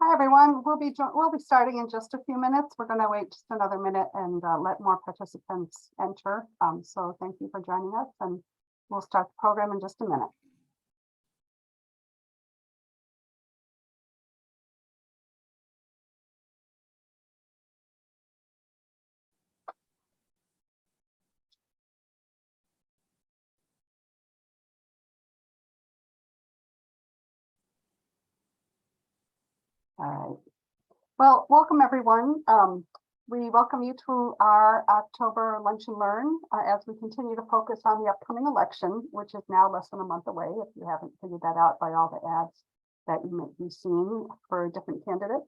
Hi, everyone. We'll be starting in just a few minutes. We're going to wait just another minute and let more participants enter. So thank you for joining us, and we'll start the program in just a minute. All right. Well, welcome everyone. We welcome you to our October Lunch and Learn as we continue to focus on the upcoming election, which is now less than a month away, if you haven't figured that out by all the ads that you might be seeing for different candidates.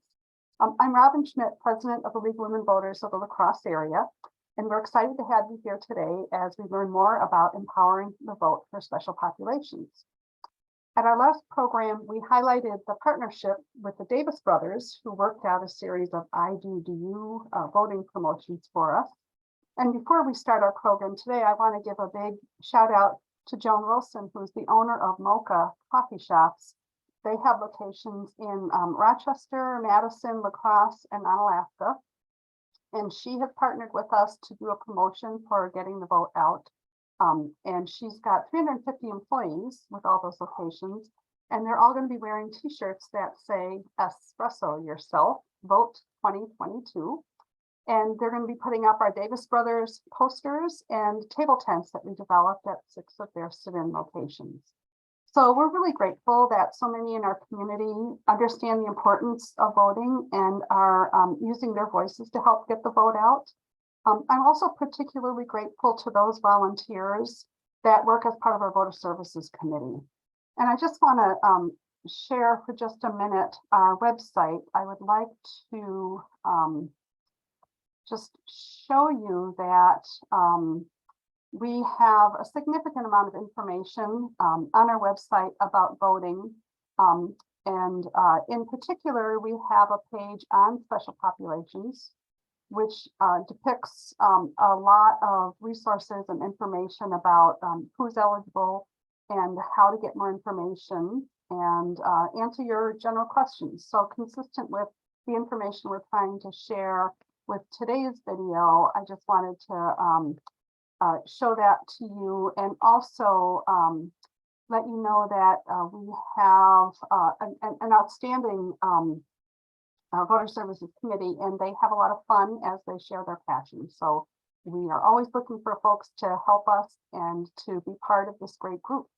I'm Robin Schmidt, President of the League of Women Voters of the La Crosse Area, and we're excited to have you here today as we learn more about empowering the vote for special populations. At our last program, we highlighted the partnership with the Davis brothers, who worked out a series of I Do You voting promotions for us. And before we start our program today, I want to give a big shout out to Joan Wilson, who's the owner of Mocha Coffee Shops. They have locations in Rochester, Madison, La Crosse, and Onalaska. And she has partnered with us to do a promotion for getting the vote out. And she's got 350 employees with all those locations, and they're all going to be wearing t-shirts that say Espresso Yourself, Vote 2022. And they're going to be putting up our Davis Brothers posters and table tents that we developed at 6 of their sit-in locations. So we're really grateful that so many in our community understand the importance of voting and are using their voices to help get the vote out. I'm also particularly grateful to those volunteers that work as part of our Voter Services Committee. And I just want to share for just a minute our website. I would like to just show you that we have a significant amount of information on our website about voting. And in particular, we have a page on special populations, which depicts a lot of resources and information about who's eligible and how to get more information and answer your general questions. So consistent with the information we're trying to share with today's video, I just wanted to show that to you, and also let you know that we have an outstanding Voter Services Committee, and they have a lot of fun as they share their passion. So we are always looking for folks to help us and to be part of this great group.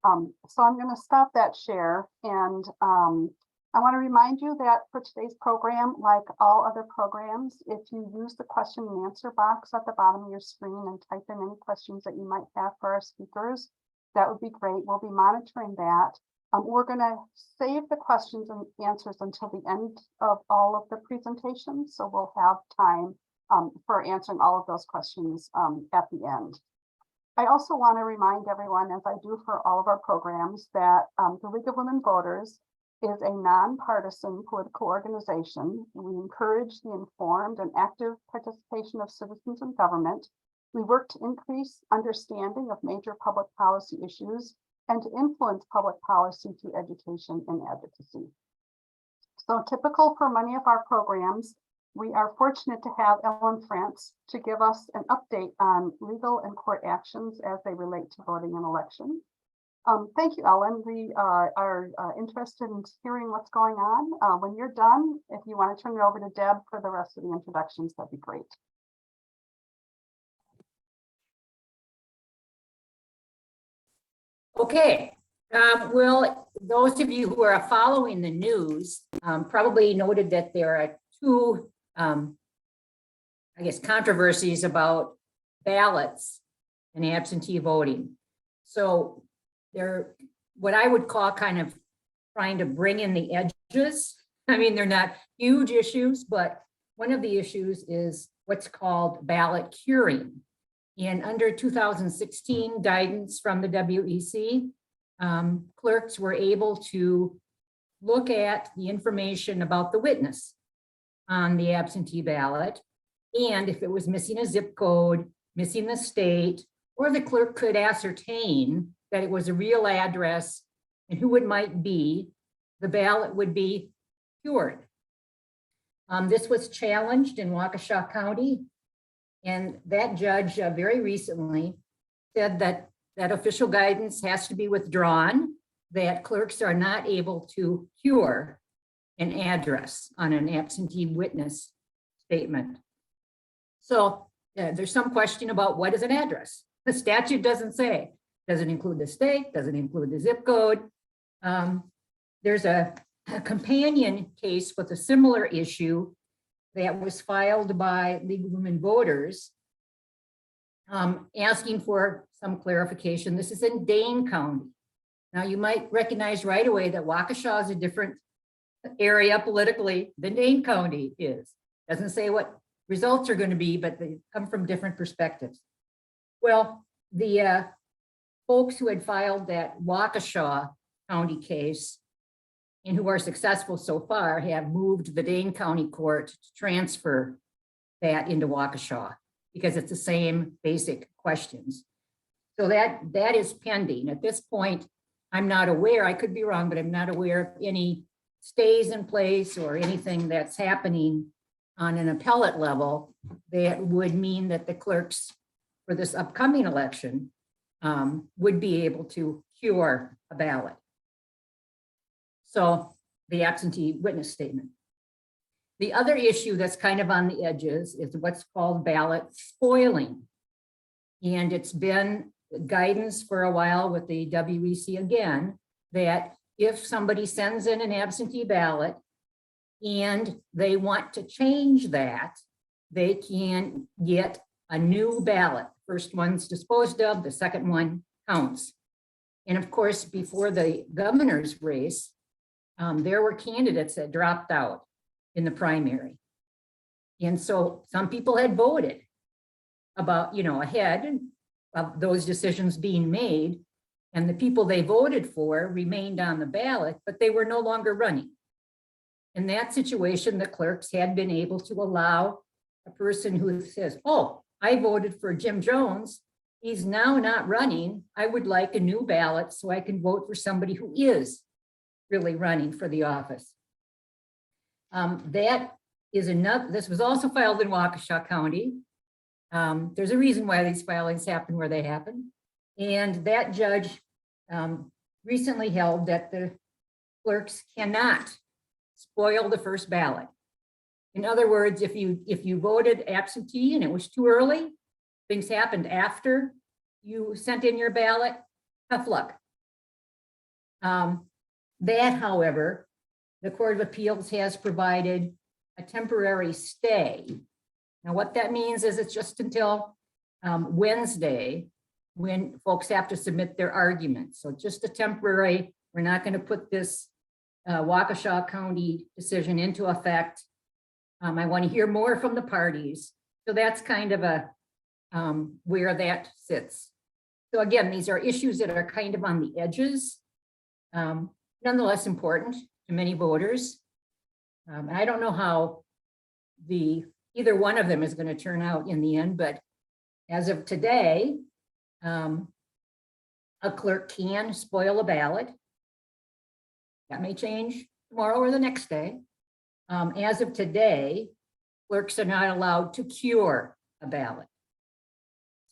So I'm going to stop that share, and I want to remind you that for today's program, like all other programs, if you use the question and answer box at the bottom of your screen and type in any questions that you might have for our speakers, that would be great. We'll be monitoring that. We're going to save the questions and answers until the end of all of the presentations, so we'll have time for answering all of those questions at the end. I also want to remind everyone, as I do for all of our programs, that the League of Women Voters is a nonpartisan political organization. We encourage the informed and active participation of citizens in government. We work to increase understanding of major public policy issues and to influence public policy through education and advocacy. So typical for many of our programs, we are fortunate to have Ellen France to give us an update on legal and court actions as they relate to voting and elections. Thank you, Ellen. We are interested in hearing what's going on. When you're done, if you want to turn it over to Deb for the rest of the introductions, that'd be great. Okay, well, those of you who are following the news probably noted that there are two, I guess, controversies about ballots and absentee voting. So they're what I would call kind of trying to bring in the edges. I mean, they're not huge issues, but one of the issues is what's called ballot curing. And under 2016 guidance from the WEC, clerks were able to look at the information about the witness on the absentee ballot. And if it was missing a zip code, missing the state, or the clerk could ascertain that it was a real address and who it might be, the ballot would be cured. This was challenged in Waukesha County, and that judge very recently said that official guidance has to be withdrawn, that clerks are not able to cure an address on an absentee witness statement. So there's some question about what is an address. The statute doesn't say. Does it include the state? Does it include the zip code? There's a companion case with a similar issue that was filed by League of Women Voters, asking for some clarification. This is in Dane County. Now, you might recognize right away that Waukesha is a different area politically than Dane County is. Doesn't say what results are going to be, but they come from different perspectives. Well, the folks who had filed that Waukesha County case and who are successful so far have moved the Dane County court to transfer that into Waukesha because it's the same basic questions. So that is pending. At this point, I'm not aware, I could be wrong, but I'm not aware of any stays in place or anything that's happening on an appellate level that would mean that the clerks for this upcoming election would be able to cure a ballot. So the absentee witness statement. The other issue that's kind of on the edges is what's called ballot spoiling. And it's been guidance for a while with the WEC again, that if somebody sends in an absentee ballot and they want to change that, they can get a new ballot. First one's disposed of, the second one counts. And of course, before the governor's race, there were candidates that dropped out in the primary. And so some people had voted about, ahead of those decisions being made, and the people they voted for remained on the ballot, but they were no longer running. In that situation, the clerks had been able to allow a person who says, oh, I voted for Jim Jones, he's now not running, I would like a new ballot so I can vote for somebody who is really running for the office. That is enough. This was also filed in Waukesha County. There's a reason why these filings happen where they happen. And that judge recently held that the clerks cannot spoil the first ballot. In other words, if you voted absentee and it was too early, things happened after you sent in your ballot, tough luck. That, however, the Court of Appeals has provided a temporary stay. Now, what that means is it's just until Wednesday when folks have to submit their arguments. So just a temporary, we're not going to put this Waukesha County decision into effect. I want to hear more from the parties. So that's kind of a where that sits. So again, these are issues that are kind of on the edges, nonetheless important to many voters. And I don't know how either one of them is going to turn out in the end, but as of today, a clerk can spoil a ballot. That may change tomorrow or the next day. As of today, clerks are not allowed to cure a ballot.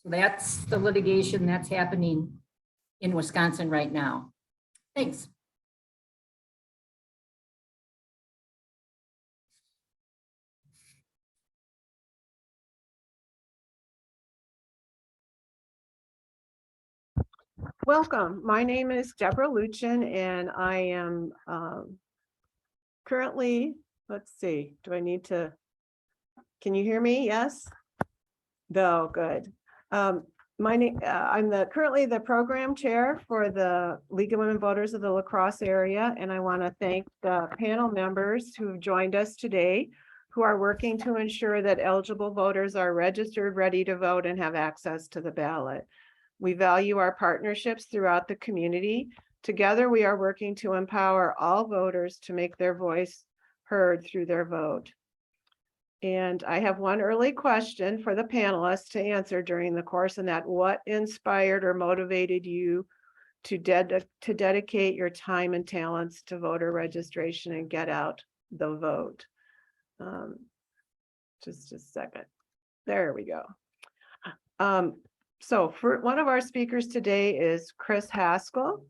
So that's the litigation that's happening in Wisconsin right now. Thanks. Welcome. My name is Deborah Luchin, and I am currently, let's see, do I need to, can you hear me? Yes? No, good. I'm currently the program chair for the League of Women Voters of the La Crosse area, and I want to thank the panel members who have joined us today, who are working to ensure that eligible voters are registered, ready to vote, and have access to the ballot. We value our partnerships throughout the community. Together, we are working to empower all voters to make their voice heard through their vote. And I have one early question for the panelists to answer during the course, and that what inspired or motivated you to dedicate your time and talents to voter registration and get out the vote. Just a second. There we go. So for one of our speakers today is Chris Haskell,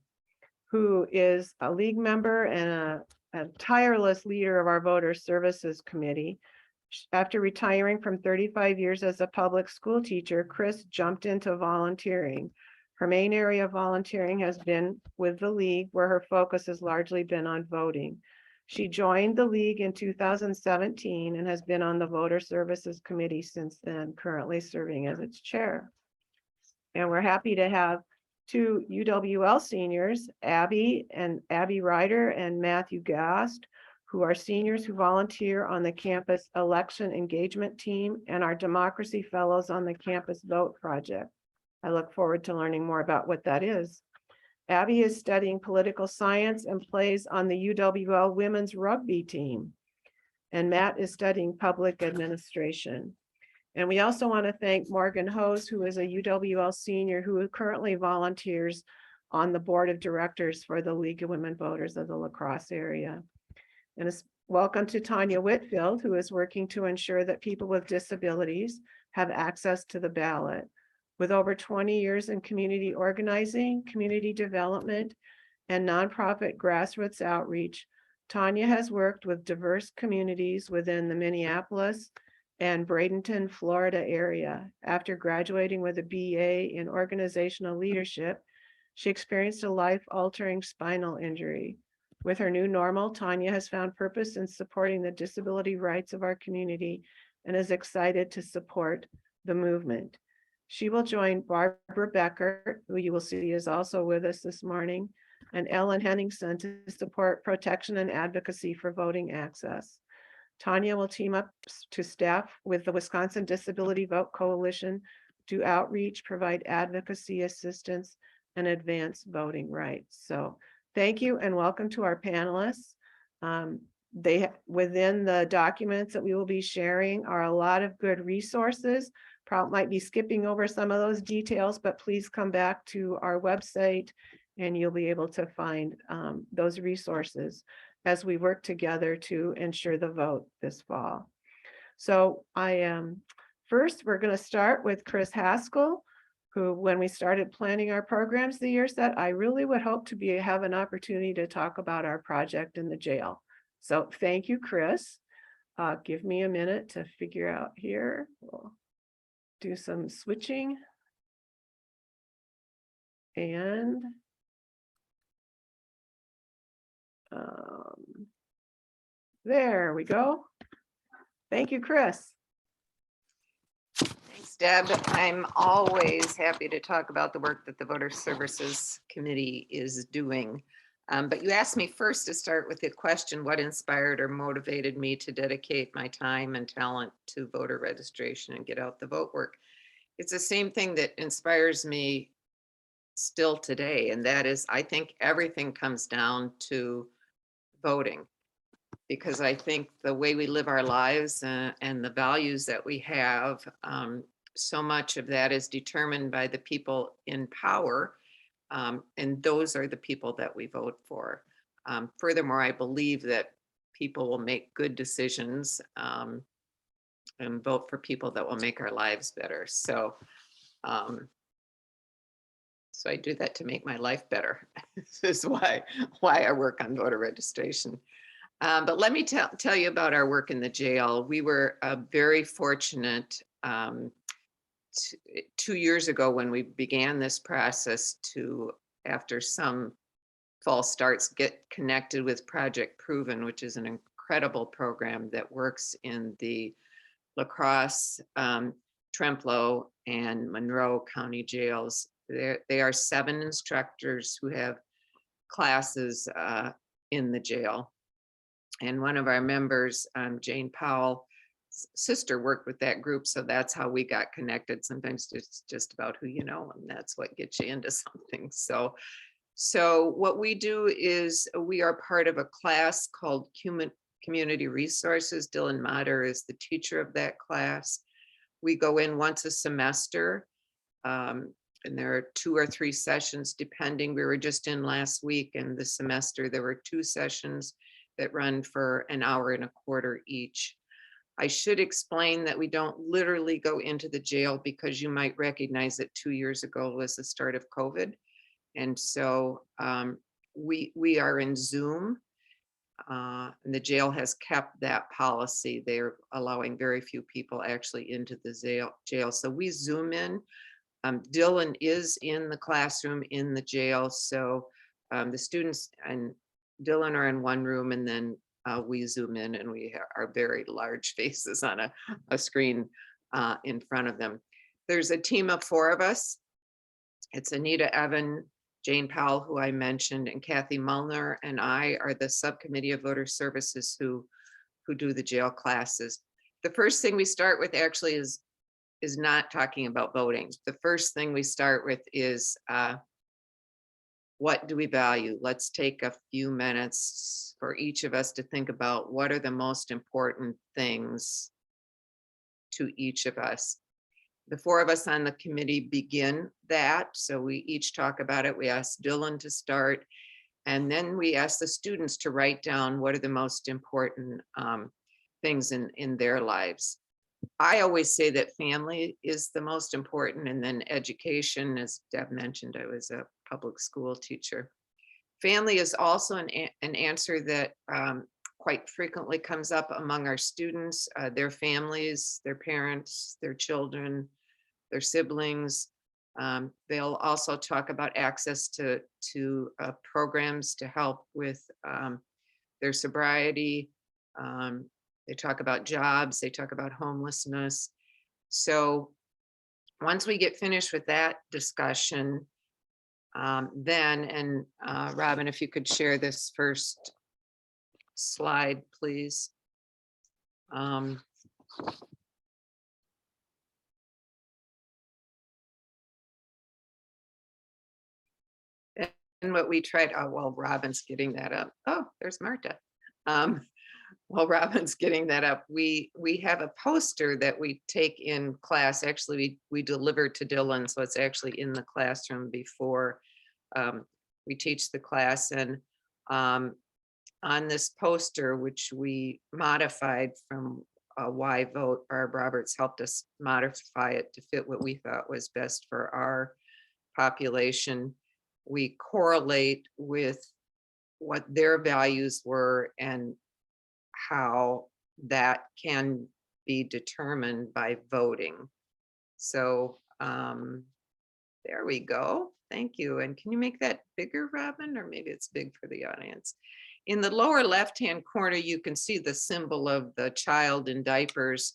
who is a league member and a tireless leader of our Voter Services Committee. After retiring from 35 years as a public school teacher, Chris jumped into volunteering. Her main area of volunteering has been with the league, where her focus has largely been on voting. She joined the league in 2017 and has been on the Voter Services Committee since then, currently serving as its chair. And we're happy to have two UWL seniors, Abi Reiter and Matthew Gast, who are seniors who volunteer on the campus election engagement team and are democracy fellows on the Campus Vote Project. I look forward to learning more about what that is. Abi is studying political science and plays on the UWL women's rugby team. And Matt is studying public administration. And we also want to thank Morgan Hose, who is a UWL senior who currently volunteers on the board of directors for the League of Women Voters of the La Crosse area. And welcome to Tanya Whitfield, who is working to ensure that people with disabilities have access to the ballot. With over 20 years in community organizing, community development, and nonprofit grassroots outreach, Tanya has worked with diverse communities within the Minneapolis and Bradenton, Florida area. After graduating with a BA in organizational leadership, she experienced a life-altering spinal injury. With her new normal, Tanya has found purpose in supporting the disability rights of our community and is excited to support the movement. She will join Barbara Becker, who you will see is also with us this morning, and Ellen Henningsen to support protection and advocacy for voting access. Tanya will team up to staff with the Wisconsin Disability Vote Coalition to outreach, provide advocacy assistance, and advance voting rights. So thank you and welcome to our panelists. Within the documents that we will be sharing are a lot of good resources. Probably might be skipping over some of those details, but please come back to our website and you'll be able to find those resources as we work together to ensure the vote this fall. So first, we're going to start with Chris Haskell, who, when we started planning our programs the years that I really would hope to have an opportunity to talk about our project in the jail. So thank you, Chris. Give me a minute to figure out here. We'll do some switching. And there we go. Thank you, Chris. Thanks, Deb. I'm always happy to talk about the work that the Voter Services Committee is doing. But you asked me first to start with the question, what inspired or motivated me to dedicate my time and talent to voter registration and get out the vote work? It's the same thing that inspires me still today, and that is, I think everything comes down to voting, because I think the way we live our lives and the values that we have, so much of that is determined by the people in power, and those are the people that we vote for. Furthermore, I believe that people will make good decisions and vote for people that will make our lives better. So I do that to make my life better. This is why I work on voter registration. But let me tell you about our work in the jail. We were very fortunate 2 years ago when we began this process to, after some false starts, get connected with Project Proven, which is an incredible program that works in the La Crosse, Trempealeau, and Monroe County jails. They are 7 instructors who have classes in the jail. And one of our members, Jane Powell's sister, worked with that group. So that's how we got connected. Sometimes it's just about who you know, and that's what gets you into something. So what we do is we are part of a class called Community Resources. Dylan Motter is the teacher of that class. We go in once a semester. And there are 2 or 3 sessions depending. We were just in last week, and this semester there were 2 sessions. that run for an hour and a quarter each. I should explain that we don't literally go into the jail because you might recognize that 2 years ago was the start of COVID. And so we are in Zoom. And the jail has kept that policy. They're allowing very few people actually into the jail. So we Zoom in. Dylan is in the classroom in the jail. So the students and Dylan are in one room, and then we Zoom in, and we have our very large faces on a screen in front of them. There's a team of 4 of us. It's Anita Evan, Jane Powell, who I mentioned, and Kathy Mullner, and I are the subcommittee of voter services who do the jail classes. The first thing we start with actually is not talking about voting. The first thing we start with is what do we value? Let's take a few minutes for each of us to think about what are the most important things to each of us. The 4 of us on the committee begin that. So we each talk about it. We ask Dylan to start, and then we ask the students to write down what are the most important things in their lives. I always say that family is the most important, and then education. As Deb mentioned, I was a public school teacher. Family is also an answer that quite frequently comes up among our students, their families, their parents, their children, their siblings. They'll also talk about access to programs to help with their sobriety. They talk about jobs, they talk about homelessness. So once we get finished with that discussion, then, Robin, if you could share this first slide, please. And what we tried, oh, well, Robin's getting that up. Oh, there's Marta. While Robin's getting that up, we have a poster that we take in class. Actually, we deliver to Dylan, so it's actually in the classroom before we teach the class. And on this poster, which we modified from Why Vote, Barb Roberts helped us modify it to fit what we thought was best for our population. We correlate with what their values were and how that can be determined by voting. So there we go. Thank you. And can you make that bigger, Robin? Or maybe it's big for the audience. In the lower left-hand corner, you can see the symbol of the child in diapers.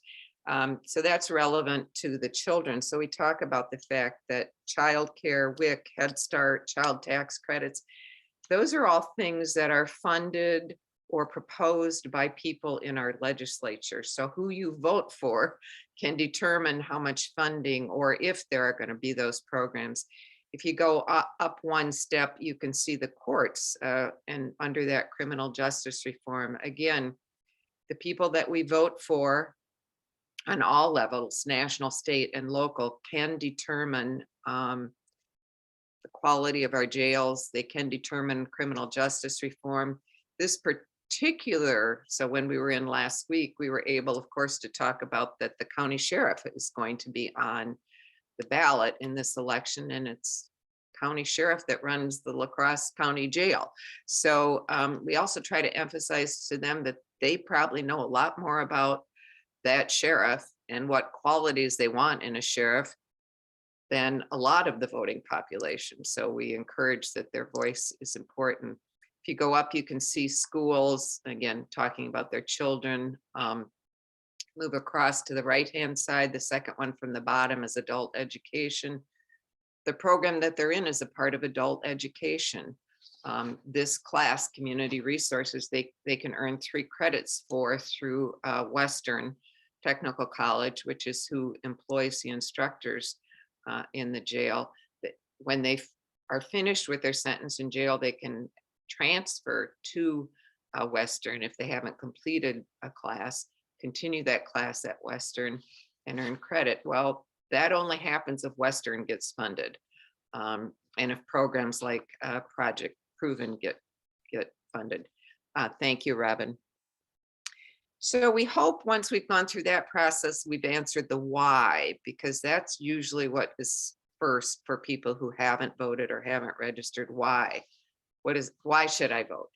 So that's relevant to the children. So we talk about the fact that childcare, WIC, Head Start, child tax credits, those are all things that are funded or proposed by people in our legislature. So who you vote for can determine how much funding or if there are going to be those programs. If you go up one step, you can see the courts and under that criminal justice reform. Again, the people that we vote for on all levels, national, state, and local, can determine the quality of our jails. They can determine criminal justice reform. This particular, so when we were in last week, we were able, of course, to talk about that the county sheriff is going to be on the ballot in this election, and it's county sheriff that runs the La Crosse County Jail. So we also try to emphasize to them that they probably know a lot more about that sheriff and what qualities they want in a sheriff than a lot of the voting population. So we encourage that their voice is important. If you go up, you can see schools, again, talking about their children. Move across to the right-hand side. The second one from the bottom is adult education. The program that they're in is a part of adult education. This class, community resources, they can earn 3 credits for through Western Technical College, which is who employs the instructors in the jail. When they are finished with their sentence in jail, they can transfer to Western if they haven't completed a class, continue that class at Western and earn credit. Well, that only happens if Western gets funded. And if programs like Project Proven get funded. Thank you, Robin. So we hope once we've gone through that process, we've answered the why, because that's usually what is first for people who haven't voted or haven't registered. Why? Why should I vote?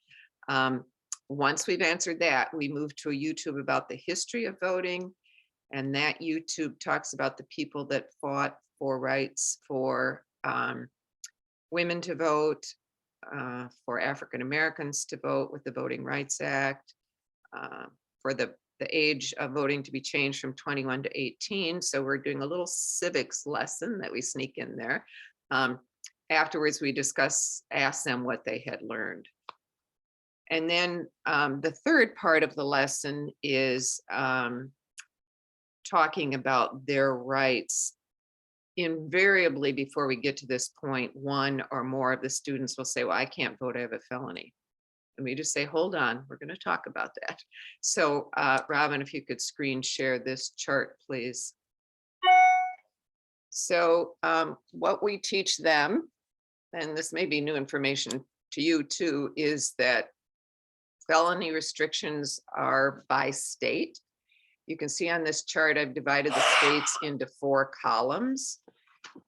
Once we've answered that, we move to a YouTube about the history of voting. And that YouTube talks about the people that fought for rights for women to vote, for African Americans to vote with the Voting Rights Act, for the age of voting to be changed from 21 to 18. So we're doing a little civics lesson that we sneak in there. Afterwards, we ask them what they had learned. And then the third part of the lesson is talking about their rights. Invariably, before we get to this point, one or more of the students will say, well, I can't vote, I have a felony. And we just say, hold on, we're going to talk about that. So Robin, if you could screen share this chart, please. So what we teach them, and this may be new information to you too, is that felony restrictions are by state. You can see on this chart, I've divided the states into 4 columns.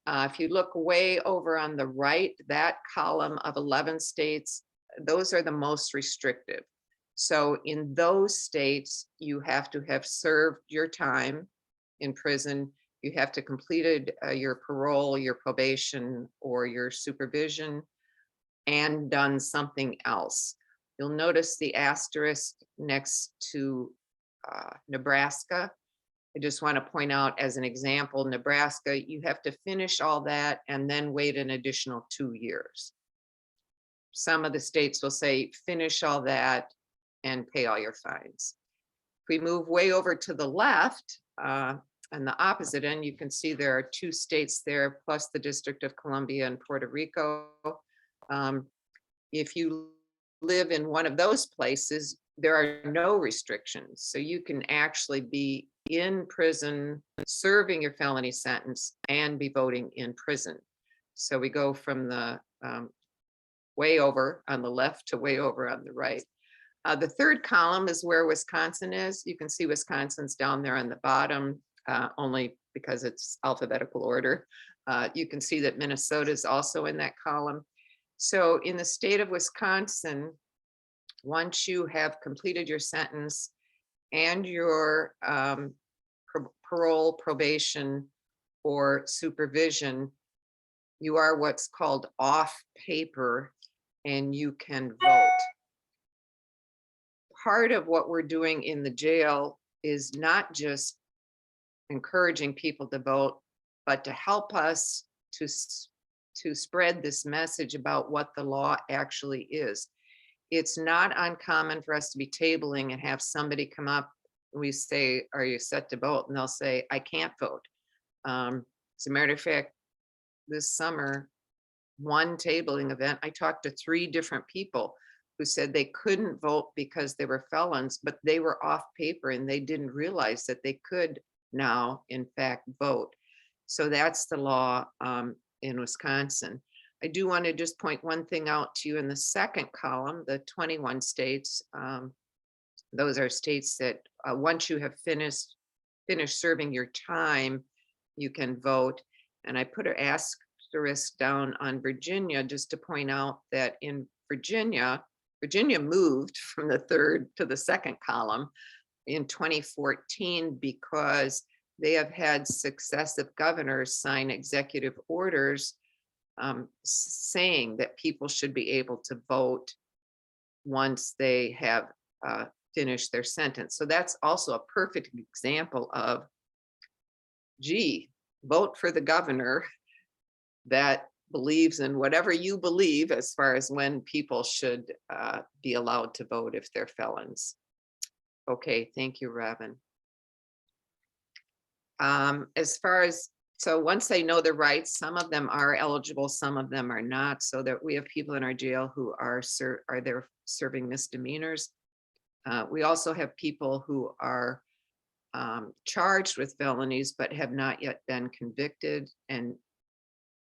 If you look way over on the right, that column of 11 states, those are the most restrictive. So in those states, you have to have served your time in prison. You have to completed your parole, your probation, or your supervision, and done something else. You'll notice the asterisk next to Nebraska. I just want to point out as an example, Nebraska, you have to finish all that and then wait an additional 2 years. Some of the states will say, finish all that and pay all your fines. If we move way over to the left, on the opposite end, you can see there are 2 states there, plus the District of Columbia and Puerto Rico. If you live in one of those places, there are no restrictions. So you can actually be in prison, serving your felony sentence, and be voting in prison. So we go from the way over on the left to way over on the right. The third column is where Wisconsin is. You can see Wisconsin's down there on the bottom, only because it's alphabetical order. You can see that Minnesota is also in that column. So in the state of Wisconsin, once you have completed your sentence and your parole, probation, or supervision, you are what's called off paper and you can vote. Part of what we're doing in the jail is not just encouraging people to vote, but to help us to spread this message about what the law actually is. It's not uncommon for us to be tabling and have somebody come up. We say, are you set to vote? And they'll say, I can't vote. As a matter of fact, this summer, one tabling event, I talked to 3 different people who said they couldn't vote because they were felons, but they were off paper and they didn't realize that they could now, in fact, vote. So that's the law in Wisconsin. I do want to just point one thing out to you in the second column, the 21 states. Those are states that once you have finished serving your time, you can vote. And I put an asterisk down on Virginia just to point out that in Virginia moved from the third to the second column in 2014 because they have had successive governors sign executive orders saying that people should be able to vote once they have finished their sentence. So that's also a perfect example of, gee, vote for the governor that believes in whatever you believe as far as when people should be allowed to vote if they're felons. Okay, thank you, Robin. As far as, so once they know the rights, some of them are eligible, some of them are not. So that we have people in our jail who are there serving misdemeanors. We also have people who are charged with felonies but have not yet been convicted. And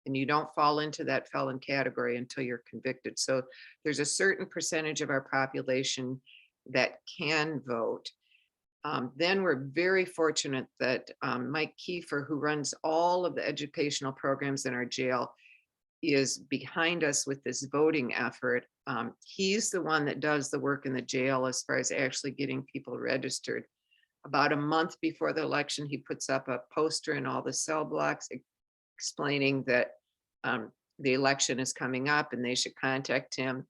And you don't fall into that felon category until you're convicted. So there's a certain percentage of our population that can vote. Then we're very fortunate that Mike Kiefer, who runs all of the educational programs in our jail, is behind us with this voting effort. He's the one that does the work in the jail as far as actually getting people registered. About a month before the election, he puts up a poster in all the cell blocks explaining that the election is coming up and they should contact him.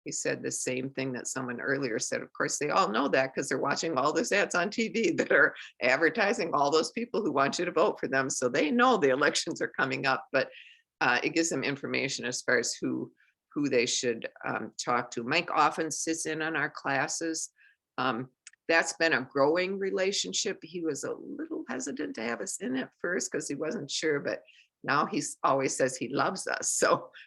He said the same thing that someone earlier said. Of course, they all know that because they're watching all those ads on TV that are advertising all those people who want you to vote for them. So they know the elections are coming up, but it gives them information as far as who they should talk to. Mike often sits in on our classes. That's been a growing relationship. He was a little hesitant to have us in at first because he wasn't sure, but now he's always says he loves us.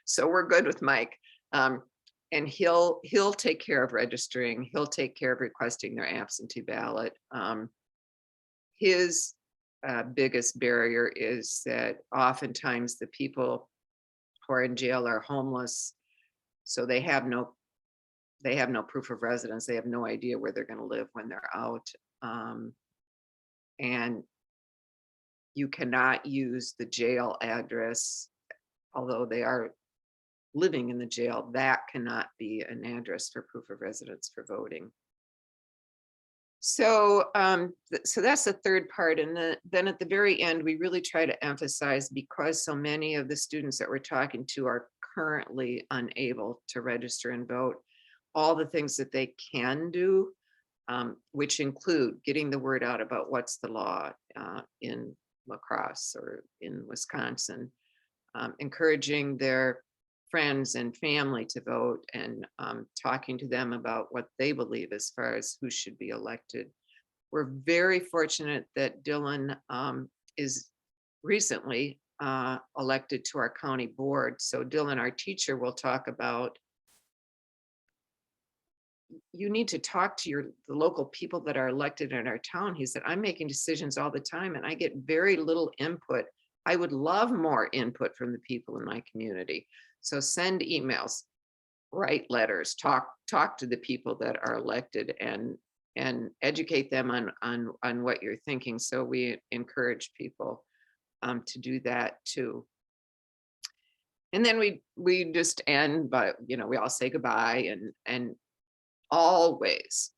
So we're good with Mike. And he'll take care of registering. He'll take care of requesting their absentee ballot. His biggest barrier is that oftentimes the people who are in jail are homeless. So they have no proof of residence. They have no idea where they're going to live when they're out. And you cannot use the jail address, although they are living in the jail. That cannot be an address for proof of residence for voting. So that's the third part. And then at the very end, we really try to emphasize, because so many of the students that we're talking to are currently unable to register and vote, all the things that they can do, which include getting the word out about what's the law in La Crosse or in Wisconsin, encouraging their friends and family to vote, and talking to them about what they believe as far as who should be elected. We're very fortunate that Dylan is recently elected to our county board. So Dylan, our teacher, will talk about, you need to talk to the local people that are elected in our town. He said, I'm making decisions all the time and I get very little input. I would love more input from the people in my community. So send emails, write letters, talk to the people that are elected, and educate them on what you're thinking. So we encourage people to do that too. And then we just end by, we all say goodbye, and always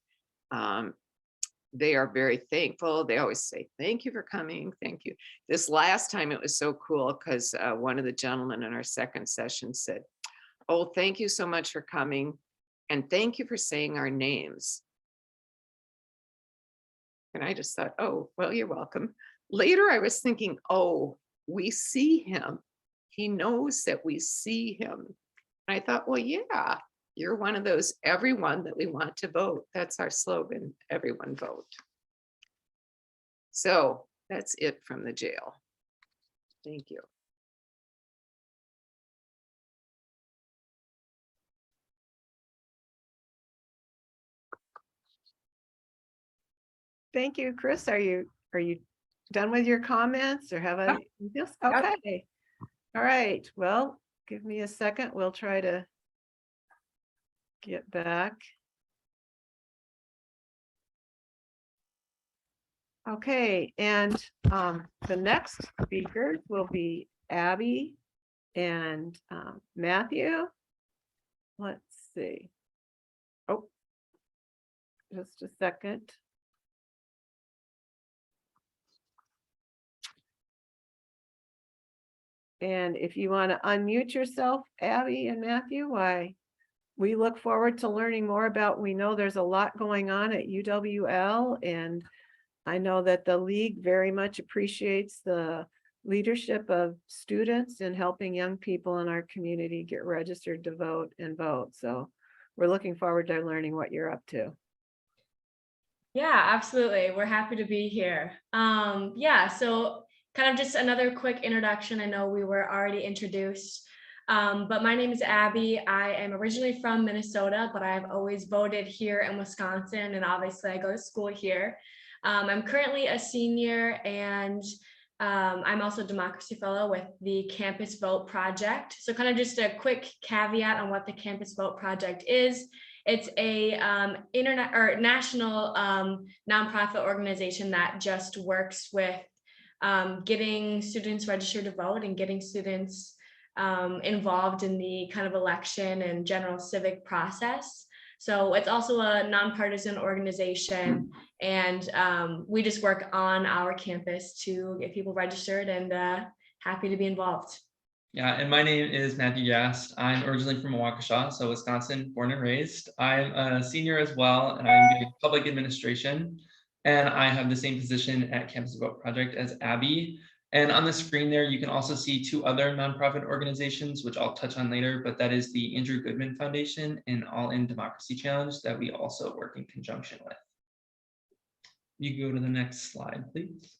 they are very thankful. They always say, thank you for coming. Thank you. This last time it was so cool because one of the gentlemen in our second session said, oh, thank you so much for coming. And thank you for saying our names. And I just thought, oh, well, you're welcome. Later, I was thinking, oh, we see him. He knows that we see him. And I thought, well, yeah, you're one of those everyone that we want to vote. That's our slogan, everyone vote. So that's it from the jail. Thank you. Thank you, Chris. Are you done with your comments, or have I? Yes. Okay. All right. Well, give me a second. We'll try to get back. Okay, and the next speakers will be Abi and Matthew. Let's see. Oh, just a second. And if you want to unmute yourself, Abi and Matthew, why? We look forward to learning more about, we know there's a lot going on at UWL, and I know that the league very much appreciates the leadership of students in helping young people in our community get registered to vote and vote. So we're looking forward to learning what you're up to. Yeah, absolutely. We're happy to be here. Yeah, so kind of just another quick introduction. I know we were already introduced. But my name is Abi. I am originally from Minnesota, but I've always voted here in Wisconsin, and obviously I go to school here. I'm currently a senior, and I'm also a Democracy Fellow with the Campus Vote Project. So kind of just a quick caveat on what the Campus Vote Project is. It's a internet or national nonprofit organization that just works with getting students registered to vote and getting students involved in the kind of election and general civic process. So it's also a nonpartisan organization, and we just work on our campus to get people registered, and happy to be involved. Yeah, and my name is Matthew Gast. I'm originally from Waukesha, so Wisconsin, born and raised. I'm a senior as well, and I'm doing public administration. And I have the same position at Campus Vote Project as Abby. And on the screen there, you can also see two other nonprofit organizations, which I'll touch on later, but that is the Andrew Goodman Foundation and All In Democracy Challenge that we also work in conjunction with. You go to the next slide, please.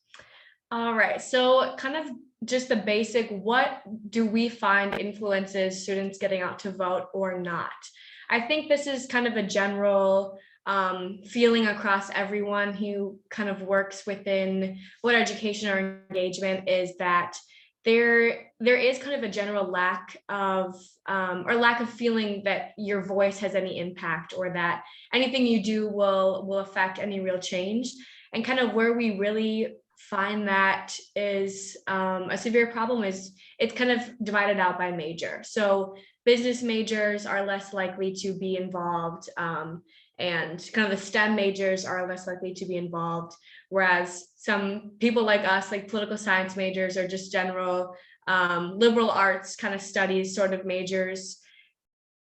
All right, so kind of just the basic, what do we find influences students getting out to vote or not? I think this is kind of a general feeling across everyone who kind of works within what education or engagement is, that there is kind of a general lack of feeling that your voice has any impact, or that anything you do will affect any real change. And kind of where we really find that is a severe problem is it's kind of divided out by major. So business majors are less likely to be involved, and kind of the STEM majors are less likely to be involved, whereas some people like us, like political science majors, or just general liberal arts kind of studies sort of majors,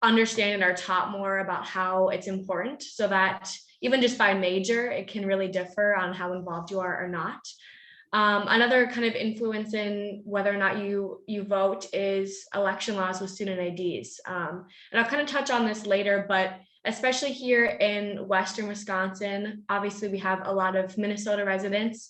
understand and are taught more about how it's important, so that even just by major, it can really differ on how involved you are or not. Another kind of influence in whether or not you vote is election laws with student IDs. And I'll kind of touch on this later, but especially here in Western Wisconsin, obviously we have a lot of Minnesota residents.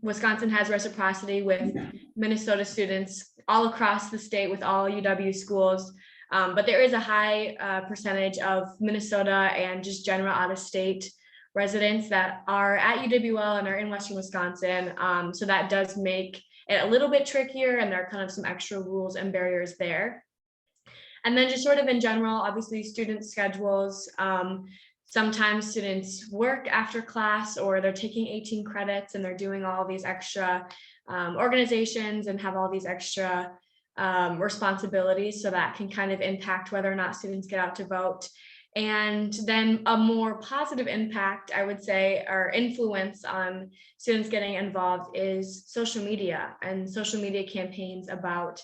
Wisconsin has reciprocity with Minnesota students all across the state with all UW schools. But there is a high percentage of Minnesota and just general out-of-state residents that are at UWL and are in Western Wisconsin. So that does make it a little bit trickier, and there are kind of some extra rules and barriers there. And then just sort of in general, obviously student schedules. Sometimes students work after class, or they're taking 18 credits and they're doing all these extra organizations and have all these extra responsibilities. So that can kind of impact whether or not students get out to vote. And then a more positive impact, I would say, or influence on students getting involved is social media and social media campaigns about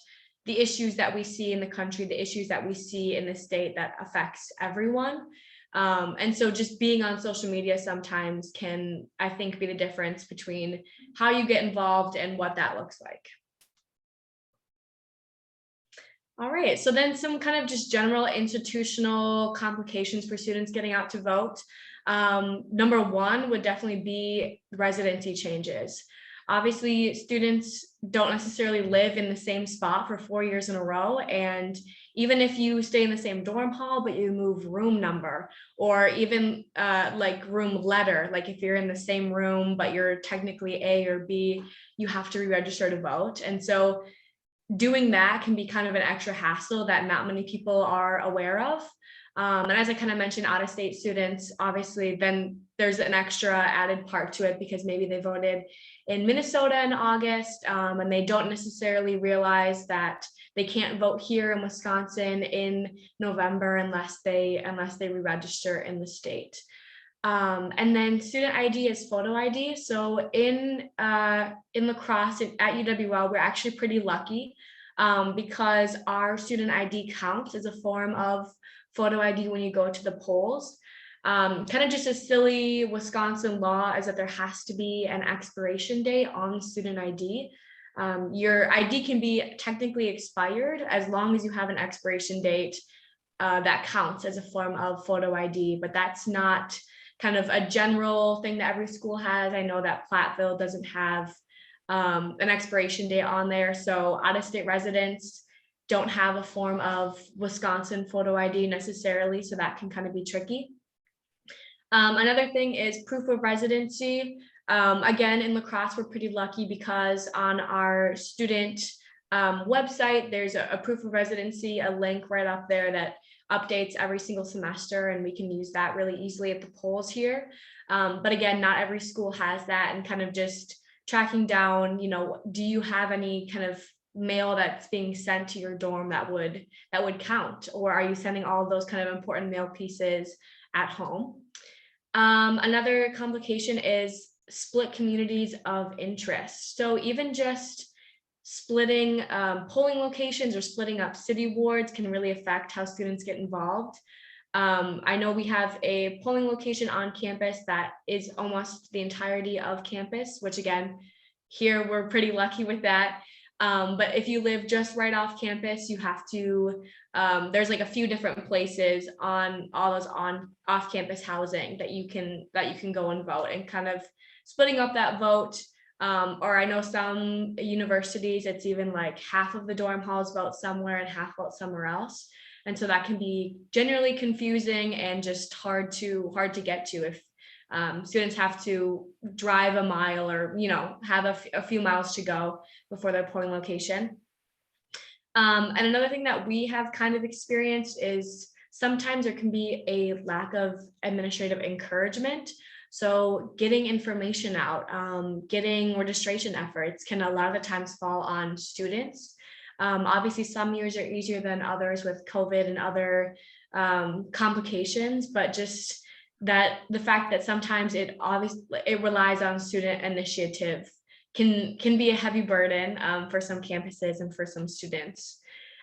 the issues that we see in the country, the issues that we see in the state that affects everyone. And so just being on social media sometimes can, I think, be the difference between how you get involved and what that looks like. All right, so then some kind of just general institutional complications for students getting out to vote. Number one would definitely be residency changes. Obviously, students don't necessarily live in the same spot for 4 years in a row. And even if you stay in the same dorm hall, but you move room number, or even like room letter, like if you're in the same room, but you're technically A or B, you have to re-register to vote. And so doing that can be kind of an extra hassle that not many people are aware of. And as I kind of mentioned, out-of-state students, obviously, then there's an extra added part to it because maybe they voted in Minnesota in August, and they don't necessarily realize that they can't vote here in Wisconsin in November unless they re-register in the state. And then student ID is photo ID. So in La Crosse at UWL, we're actually pretty lucky because our student ID counts as a form of photo ID when you go to the polls. Kind of just a silly Wisconsin law is that there has to be an expiration date on student ID. Your ID can be technically expired as long as you have an expiration date that counts as a form of photo ID, but that's not kind of a general thing that every school has. I know that Platteville doesn't have an expiration date on there. So out-of-state residents don't have a form of Wisconsin photo ID necessarily, so that can kind of be tricky. Another thing is proof of residency. Again, in La Crosse, we're pretty lucky because on our student website, there's a proof of residency, a link right up there that updates every single semester, and we can use that really easily at the polls here. But again, not every school has that, and kind of just tracking down, do you have any kind of mail that's being sent to your dorm that would count, or are you sending all of those kind of important mail pieces at home? Another complication is split communities of interest. So even just splitting polling locations or splitting up city wards can really affect how students get involved. I know we have a polling location on campus that is almost the entirety of campus, which again, here we're pretty lucky with that. But if you live just right off campus, you have to, there's like a few different places on all those off-campus housing that you can go and vote, and kind of splitting up that vote. Or I know some universities, it's even like half of the dorm halls vote somewhere and half vote somewhere else. And so that can be generally confusing and just hard to get to if students have to drive a mile or, have a few miles to go before their polling location. And another thing that we have kind of experienced is sometimes there can be a lack of administrative encouragement. So getting information out, getting registration efforts can a lot of the times fall on students. Obviously, some years are easier than others with COVID and other complications, but just that the fact that sometimes it relies on student initiative can be a heavy burden for some campuses and for some students.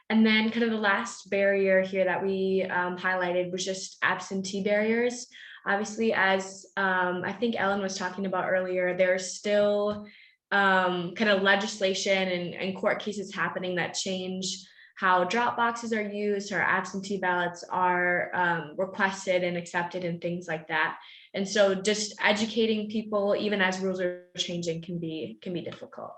And then kind of the last barrier here that we highlighted was just absentee barriers. Obviously, as I think Ellen was talking about earlier, there's still kind of legislation and court cases happening that change how drop boxes are used, or absentee ballots are requested and accepted, and things like that. And so just educating people, even as rules are changing, can be difficult.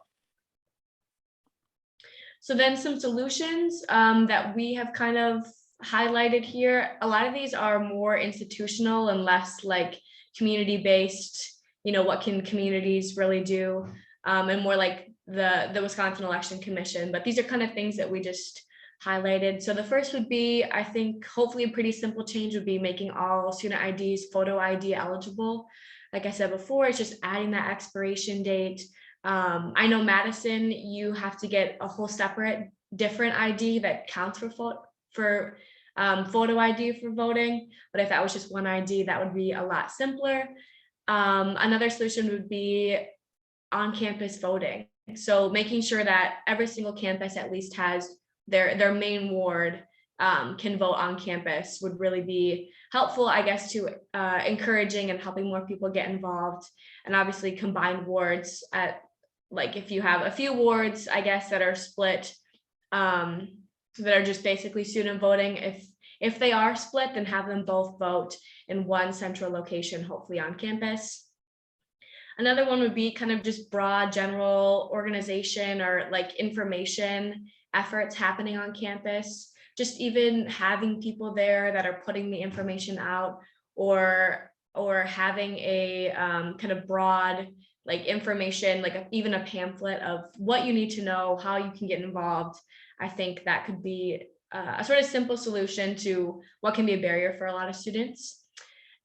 So then some solutions that we have kind of highlighted here. A lot of these are more institutional and less like community-based, what can communities really do, and more like the Wisconsin Election Commission. But these are kind of things that we just highlighted. So the first would be, I think, hopefully a pretty simple change would be making all student IDs photo ID eligible. Like I said before, it's just adding that expiration date. I know Madison, you have to get a whole separate different ID that counts for photo ID for voting. But if that was just one ID, that would be a lot simpler. Another solution would be on-campus voting. So making sure that every single campus at least has their main ward can vote on campus would really be helpful, I guess, to encouraging and helping more people get involved. And obviously combined wards at, like, if you have a few wards, I guess, that are split, that are just basically student voting. If they are split, then have them both vote in one central location, hopefully on campus. Another one would be kind of just broad general organization or like information efforts happening on campus. Just even having people there that are putting the information out, or having a kind of broad like information, like even a pamphlet of what you need to know, how you can get involved. I think that could be a sort of simple solution to what can be a barrier for a lot of students.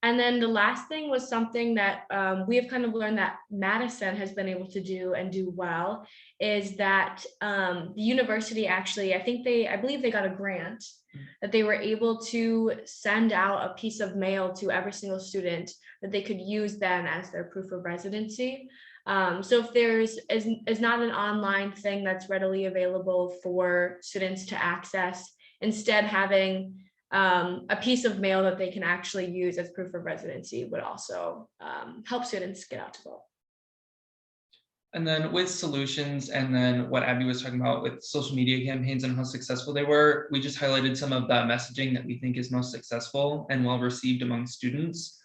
And then the last thing was something that we have kind of learned that Madison has been able to do and do well, is that the university actually, I believe they got a grant that they were able to send out a piece of mail to every single student that they could use then as their proof of residency. So if there's is not an online thing that's readily available for students to access, instead having a piece of mail that they can actually use as proof of residency would also help students get out to vote. And then with solutions, and then what Abby was talking about with social media campaigns and how successful they were, we just highlighted some of that messaging that we think is most successful and well received among students.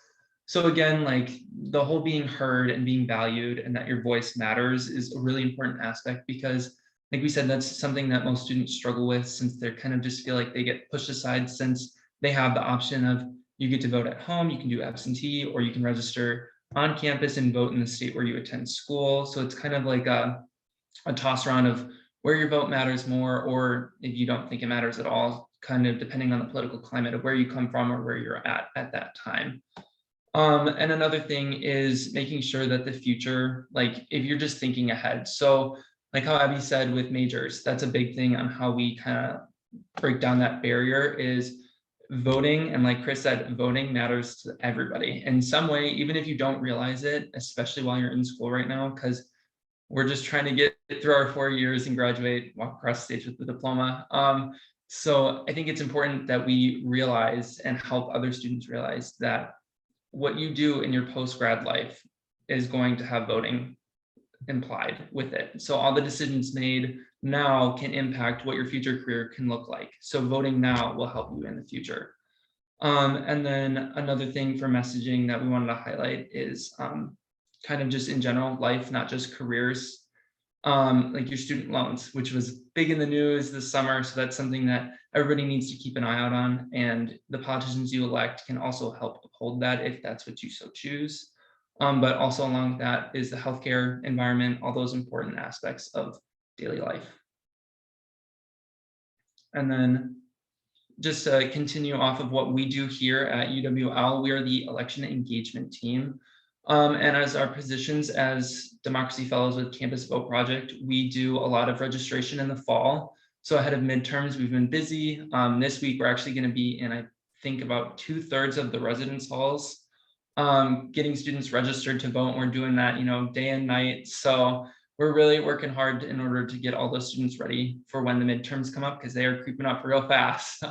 So again, like the whole being heard and being valued and that your voice matters is a really important aspect, because like we said, that's something that most students struggle with, since they kind of just feel like they get pushed aside, since they have the option of, you get to vote at home, you can do absentee, or you can register on campus and vote in the state where you attend school. So it's kind of like a toss around of where your vote matters more, or if you don't think it matters at all, kind of depending on the political climate of where you come from or where you're at that time. And another thing is making sure that the future, like if you're just thinking ahead. So like how Abby said with majors, that's a big thing on how we kind of break down that barrier is voting. And like Chris said, voting matters to everybody in some way, even if you don't realize it, especially while you're in school right now, because we're just trying to get through our 4 years and graduate, walk across the stage with the diploma. So I think it's important that we realize and help other students realize that what you do in your post-grad life is going to have voting implied with it. So all the decisions made now can impact what your future career can look like. So voting now will help you in the future. And then another thing for messaging that we wanted to highlight is kind of just in general life, not just careers, like your student loans, which was big in the news this summer. So that's something that everybody needs to keep an eye out on. And the politicians you elect can also help uphold that if that's what you so choose. But also along with that is the healthcare environment, all those important aspects of daily life. And then just to continue off of what we do here at UWL, we are the election engagement team. And as our positions as Democracy Fellows with Campus Vote Project, we do a lot of registration in the fall. So ahead of midterms, we've been busy. This week, we're actually going to be in, I think, about 2/3 of the residence halls, getting students registered to vote. We're doing that, day and night. So we're really working hard in order to get all those students ready for when the midterms come up, because they are creeping up real fast.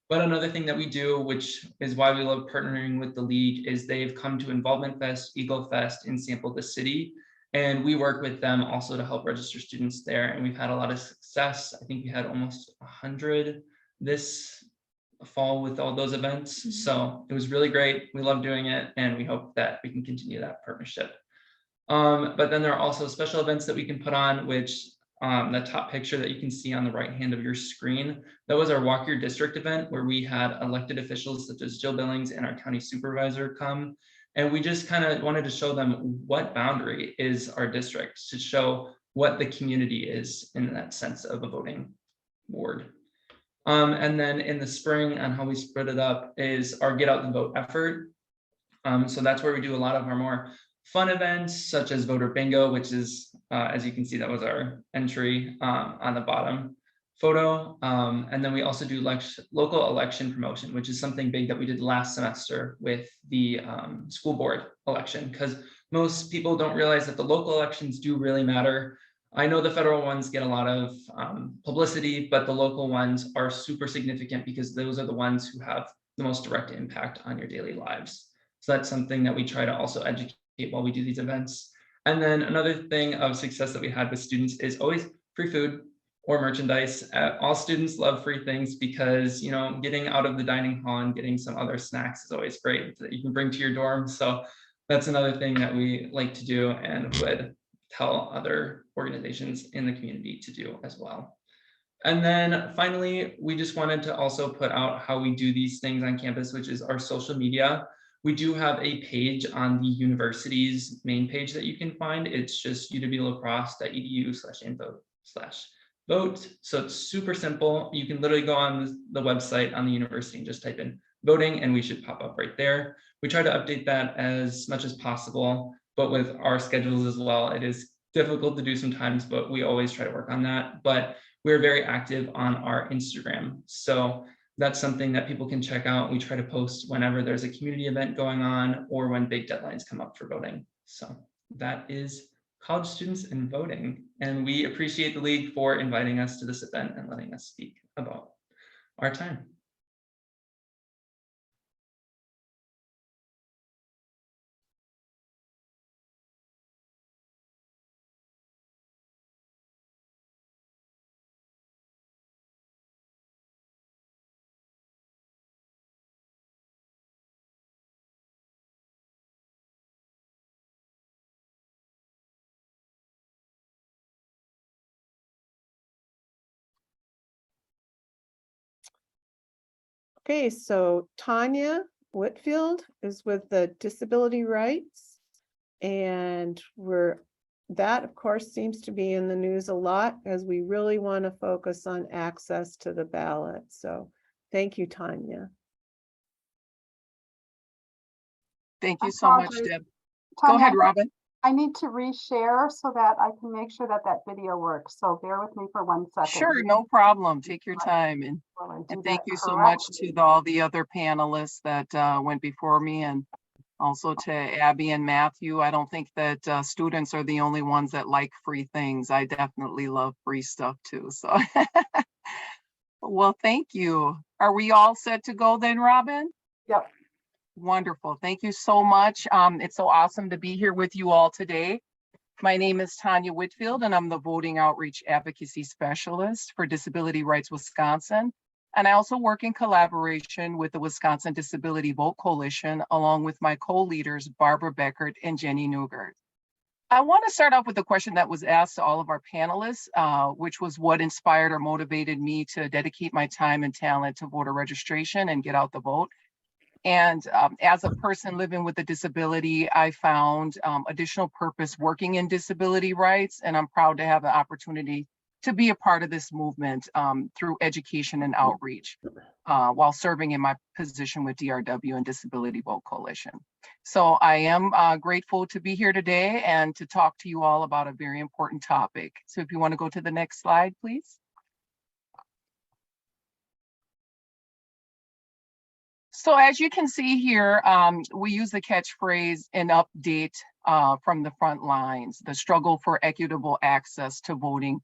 But another thing that we do, which is why we love partnering with the league, is they've come to Involvement Fest, Eagle Fest, and Sample the City. And we work with them also to help register students there. And we've had a lot of success. I think we had almost 100 this fall with all those events. So it was really great. We love doing it, and we hope that we can continue that partnership. But then there are also special events that we can put on, which the top picture that you can see on the right hand of your screen, that was our Walk Your District event, where we had elected officials such as Jill Billings and our county supervisor come. And we just kind of wanted to show them what boundary is our district, to show what the community is in that sense of a voting ward. And then in the spring, on how we split it up, is our Get Out the Vote effort. So that's where we do a lot of our more fun events, such as voter bingo, which is, as you can see, that was our entry on the bottom photo. And then we also do local election promotion, which is something big that we did last semester with the school board election, because most people don't realize that the local elections do really matter. I know the federal ones get a lot of publicity, but the local ones are super significant because those are the ones who have the most direct impact on your daily lives. So that's something that we try to also educate while we do these events. And then another thing of success that we had with students is always free food or merchandise. All students love free things because, getting out of the dining hall and getting some other snacks is always great that you can bring to your dorm. So that's another thing that we like to do and would tell other organizations in the community to do as well. And then finally, we just wanted to also put out how we do these things on campus, which is our social media. We do have a page on the university's main page that you can find. It's just uwlacrosse.edu/info/vote. So it's super simple. You can literally go on the website on the university and just type in voting, and we should pop up right there. We try to update that as much as possible, but with our schedules as well, it is difficult to do sometimes, but we always try to work on that. But we're very active on our Instagram. So that's something that people can check out. We try to post whenever there's a community event going on or when big deadlines come up for voting. So that is college students and voting. And we appreciate the league for inviting us to this event and letting us speak about our time. Okay, so Tanya Whitfield is with the Disability Rights. And that of course seems to be in the news a lot as we really want to focus on access to the ballot. So thank you, Tanya. Thank I you so much, apologize. Deb. Go Tanya, ahead, Robin. I need to reshare so that I can make sure that that video works. So bear with me for 1 second. Sure, no problem. Take your time. And While I do thank that you so much correctly. to all the other panelists that went before me, and also to Abby and Matthew. I don't think that students are the only ones that like free things. I definitely love free stuff too. So, well, thank you. Are we all set to go then, Robin? Yep. Wonderful. Thank you so much. It's so awesome to be here with you all today. My name is Tanya Whitfield, and I'm the Voting Outreach Advocacy Specialist for Disability Rights Wisconsin. And I also work in collaboration with the Wisconsin Disability Vote Coalition, along with my co-leaders, Barbara Becker and Jenny Newgert. I want to start off with a question that was asked to all of our panelists, which was what inspired or motivated me to dedicate my time and talent to voter registration and get out the vote. And as a person living with a disability, I found additional purpose working in disability rights, and I'm proud to have the opportunity to be a part of this movement through education and outreach while serving in my position with DRW and Disability Vote Coalition. So I am grateful to be here today and to talk to you all about a very important topic. So if you want to go to the next slide, please. So as you can see here, we use the catchphrase "an update from the front lines," the struggle for equitable access to voting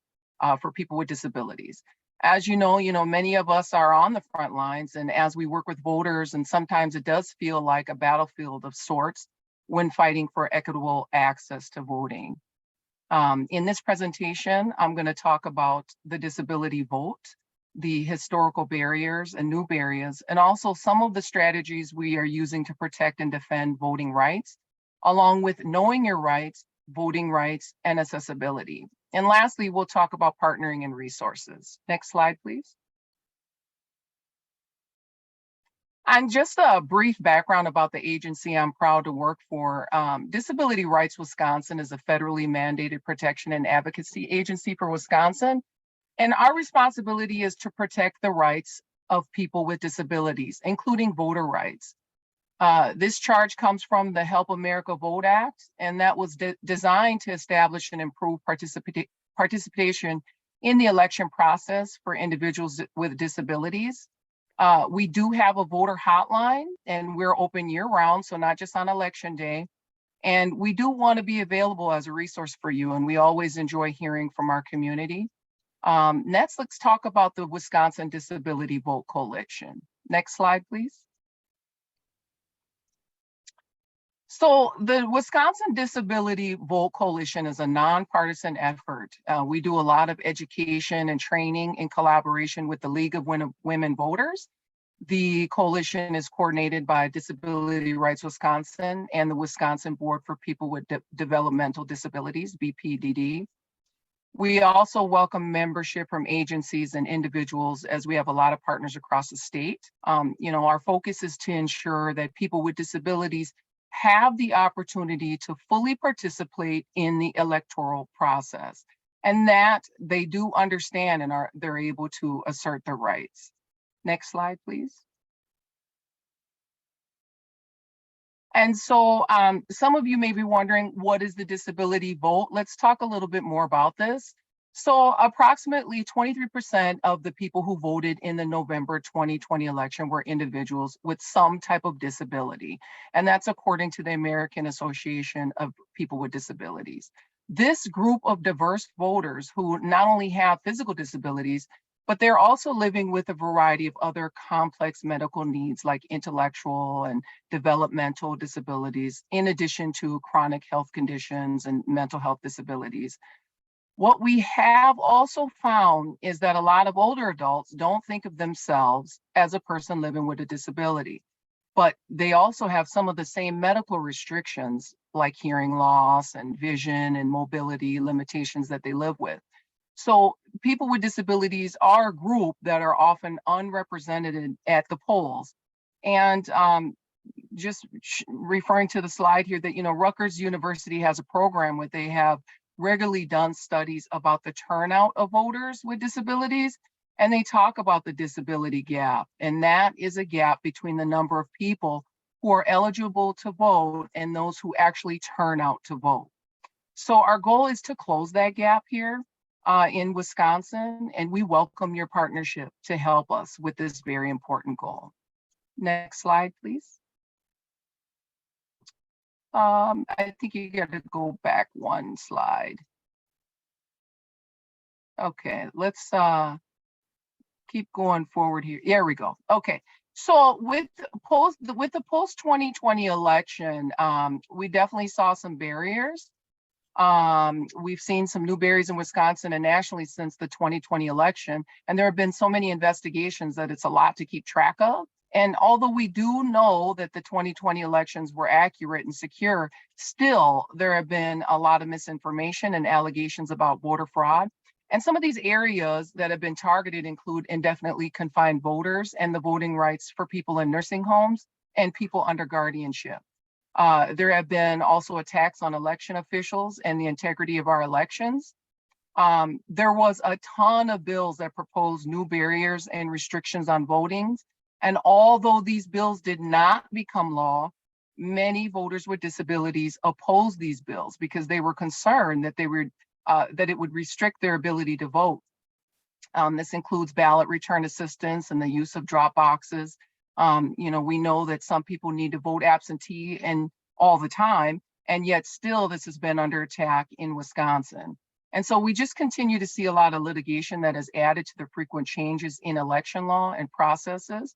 for people with disabilities. As you know, many of us are on the front lines, and as we work with voters, and sometimes it does feel like a battlefield of sorts when fighting for equitable access to voting. In this presentation, I'm going to talk about the disability vote, the historical barriers and new barriers, and also some of the strategies we are using to protect and defend voting rights, along with knowing your rights, voting rights, and accessibility. And lastly, we'll talk about partnering and resources. Next slide, please. And just a brief background about the agency I'm proud to work for. Disability Rights Wisconsin is a federally mandated protection and advocacy agency for Wisconsin. And our responsibility is to protect the rights of people with disabilities, including voter rights. This charge comes from the Help America Vote Act, and that was designed to establish and improve participation in the election process for individuals with disabilities. We do have a voter hotline, and we're open year round, so not just on election day. And we do want to be available as a resource for you, and we always enjoy hearing from our community. Next, let's talk about the Wisconsin Disability Vote Coalition. Next slide, please. So the Wisconsin Disability Vote Coalition is a nonpartisan effort. We do a lot of education and training in collaboration with the League of Women Voters. The coalition is coordinated by Disability Rights Wisconsin and the Wisconsin Board for People with Developmental Disabilities, BPDD. We also welcome membership from agencies and individuals, as we have a lot of partners across the state. Our focus is to ensure that people with disabilities have the opportunity to fully participate in the electoral process, and that they do understand and they're able to assert their rights. Next slide, please. And so some of you may be wondering, what is the disability vote? Let's talk a little bit more about this. So approximately 23% of the people who voted in the November 2020 election were individuals with some type of disability. And that's according to the American Association of People with Disabilities. This group of diverse voters who not only have physical disabilities, but they're also living with a variety of other complex medical needs like intellectual and developmental disabilities, in addition to chronic health conditions and mental health disabilities. What we have also found is that a lot of older adults don't think of themselves as a person living with a disability, but they also have some of the same medical restrictions like hearing loss and vision and mobility limitations that they live with. So people with disabilities are a group that are often unrepresented at the polls. And referring to the slide here that, you know, Rutgers University has a program where they have regularly done studies about the turnout of voters with disabilities. And they talk about the disability gap. And that is a gap between the number of people who are eligible to vote and those who actually turn out to vote. So our goal is to close that gap here in Wisconsin, and we welcome your partnership to help us with this very important goal. Next slide, please. I think you got to go back one slide. Okay, let's keep going forward here. There we go. Okay, so with the post 2020 election, we definitely saw some barriers. We've seen some new barriers in Wisconsin and nationally since the 2020 election, and there have been so many investigations that it's a lot to keep track of. And although we do know that the 2020 elections were accurate and secure, still there have been a lot of misinformation and allegations about voter fraud. And some of these areas that have been targeted include indefinitely confined voters and the voting rights for people in nursing homes and people under guardianship. There have been also attacks on election officials and the integrity of our elections. There was a ton of bills that proposed new barriers and restrictions on voting. And although these bills did not become law, many voters with disabilities opposed these bills because they were concerned that that it would restrict their ability to vote. This includes ballot return assistance and the use of drop boxes. You know, we know that some people need to vote absentee and all the time, and yet still this has been under attack in Wisconsin. And so we just continue to see a lot of litigation that has added to the frequent changes in election law and processes.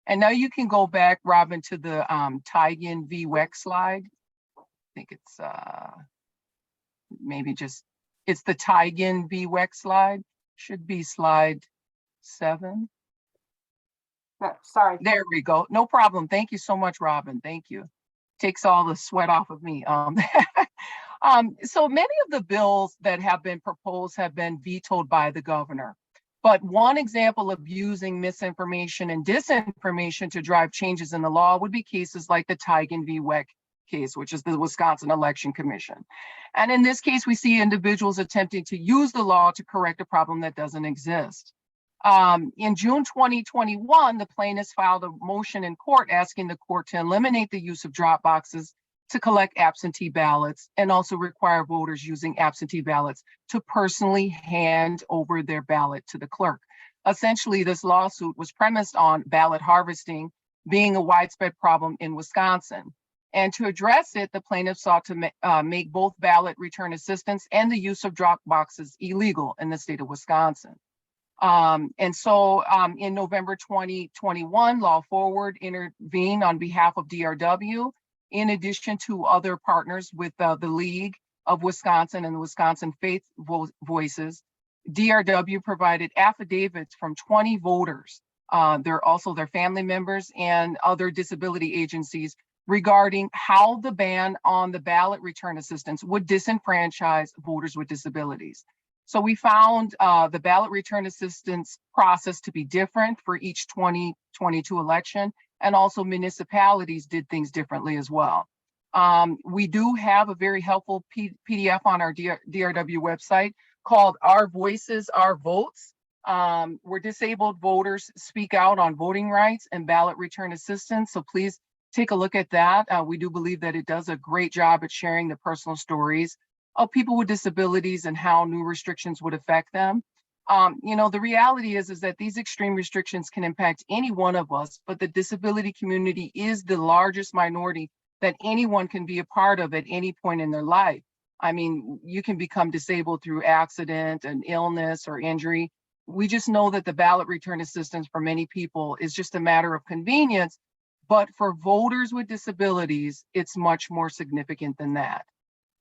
And now you can go back, Robin, to the Teigen v. Weck slide. I think it's maybe just, it's the Teigen v. Weck slide. Should be slide 7. Sorry. There we go. No problem. Thank you so much, Robin. Thank you. Takes all the sweat off of me. So many of the bills that have been proposed have been vetoed by the governor. But one example of using misinformation and disinformation to drive changes in the law would be cases like the Teigen v. Weck case, which is the Wisconsin Election Commission. And in this case, we see individuals attempting to use the law to correct a problem that doesn't exist. In June 2021, the plaintiffs filed a motion in court asking the court to eliminate the use of drop boxes to collect absentee ballots and also require voters using absentee ballots to personally hand over their ballot to the clerk. Essentially, this lawsuit was premised on ballot harvesting being a widespread problem in Wisconsin. And to address it, the plaintiffs sought to make both ballot return assistance and the use of drop boxes illegal in the state of Wisconsin. And so in November 2021, Law Forward intervened on behalf of DRW, in addition to other partners with the League of Wisconsin and the Wisconsin Faith Voices. DRW provided affidavits from 20 voters. They're also their family members and other disability agencies regarding how the ban on the ballot return assistance would disenfranchise voters with disabilities. So we found the ballot return assistance process to be different for each 2022 election, and also municipalities did things differently as well. We do have a very helpful PDF on our DRW website called Our Voices, Our Votes, where disabled voters speak out on voting rights and ballot return assistance. So please take a look at that. We do believe that it does a great job at sharing the personal stories of people with disabilities and how new restrictions would affect them. You know, the reality is that these extreme restrictions can impact any one of us, but the disability community is the largest minority that anyone can be a part of at any point in their life. I mean, you can become disabled through accident, an illness, or injury. We just know that the ballot return assistance for many people is just a matter of convenience, but for voters with disabilities, it's much more significant than that.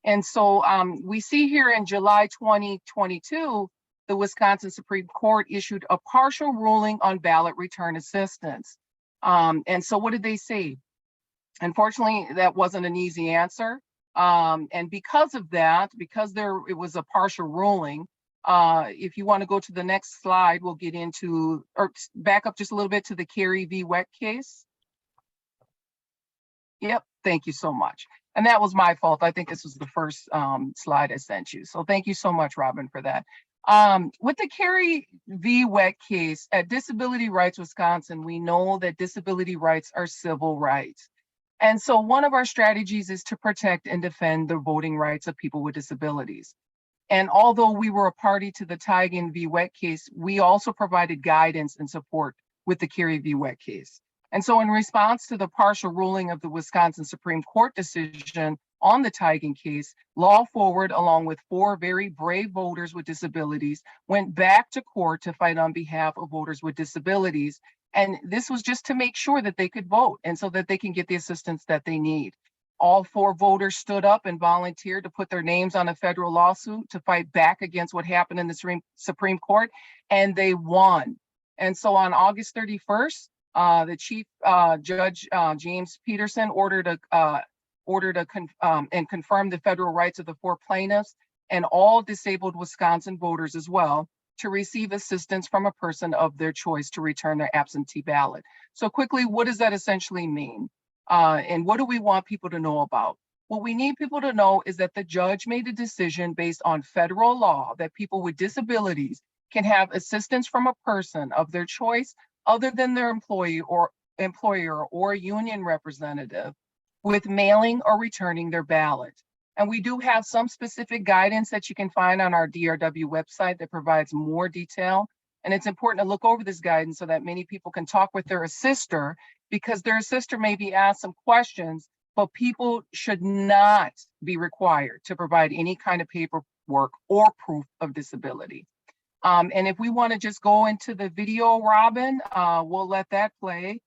And so we see here in July 2022, the Wisconsin Supreme Court issued a partial ruling on ballot return assistance. And so what did they say? Unfortunately, that wasn't an easy answer. And because of that, because it was a partial ruling, if you want to go to the next slide, we'll get into, or back up just a little bit to the Carey v. Weck case. Yep, thank you so much. And that was my fault. I think this was the first slide I sent you. So thank you so much, Robin, for that. With the Carey v. Weck case at Disability Rights Wisconsin, we know that disability rights are civil rights. And so one of our strategies is to protect and defend the voting rights of people with disabilities. And although we were a party to the Tigan v. Weck case, we also provided guidance and support with the Carey v. Weck case. And so in response to the partial ruling of the Wisconsin Supreme Court decision on the Tigan case, Law Forward, along with 4 very brave voters with disabilities, went back to court to fight on behalf of voters with disabilities. And this was just to make sure that they could vote and so that they can get the assistance that they need. All 4 voters stood up and volunteered to put their names on a federal lawsuit to fight back against what happened in the Supreme Court, and they won. And so on August 31st, the Chief Judge James Peterson ordered and confirmed the federal rights of the 4 plaintiffs and all disabled Wisconsin voters as well to receive assistance from a person of their choice to return their absentee ballot. So quickly, what does that essentially mean? And what do we want people to know about? What we need people to know is that the judge made a decision based on federal law that people with disabilities can have assistance from a person of their choice other than their employer or union representative with mailing or returning their ballot. And we do have some specific guidance that you can find on our DRW website that provides more detail. And it's important to look over this guidance so that many people can talk with their assister, because their assister may be asked some questions, but people should not be required to provide any kind of paperwork or proof of disability. And if we want to just go into the video, Robin, we'll let that play.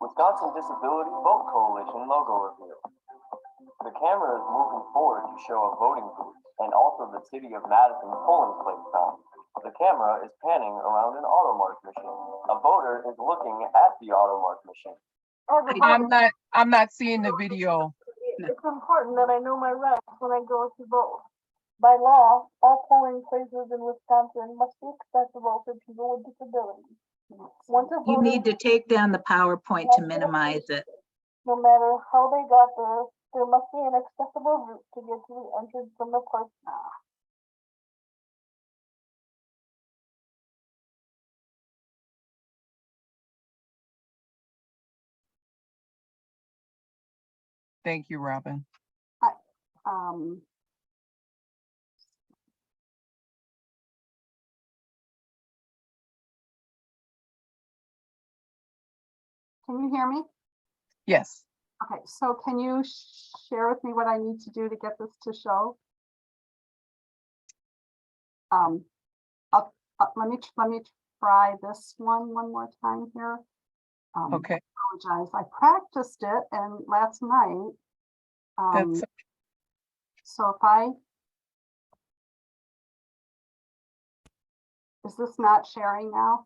Wisconsin Disability Vote Coalition logo reveal. The camera is moving forward to show a voting booth and also the City of Madison polling place sign. The camera is panning around an automark machine. A voter is looking at the automark machine. I'm not seeing the video. It's important that I know my rights when I go to vote. By law, all polling places in Wisconsin must be accessible to people with disabilities. You need to take down the PowerPoint to minimize it. No matter how they got there, there must be an accessible route to get to the entrance from the park. Thank you, Robin. Can you hear me? Yes. Okay, so can you share with me what I need to do to get this to show? Let me try this one more time here. Okay. I apologize. I practiced it and last night. That's So is this not sharing now?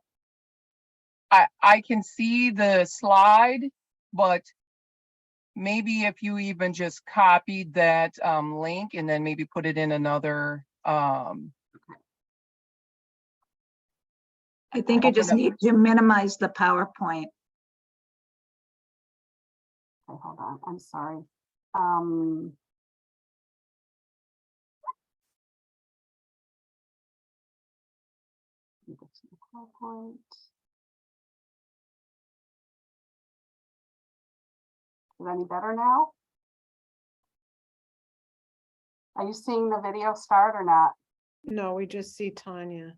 I can see the slide, but maybe if you even just copied that link and then maybe put it in another. I think you just need to minimize the PowerPoint. Okay, hold on. I'm sorry. PowerPoint. Is it any better now? Are you seeing the video start or not? No, we just see Tanya.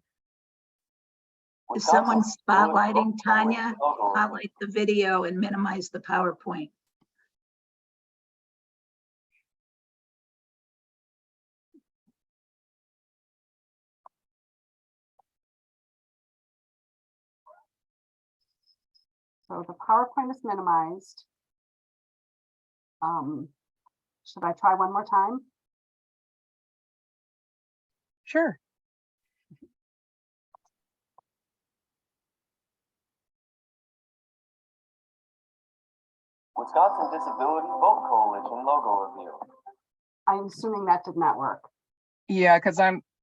Is someone spotlighting Tanya? Highlight the video and minimize the PowerPoint. So the PowerPoint is minimized. Should I try one more time? Sure. Wisconsin Disability Vote Coalition logo I'm assuming that did not work. Yeah, because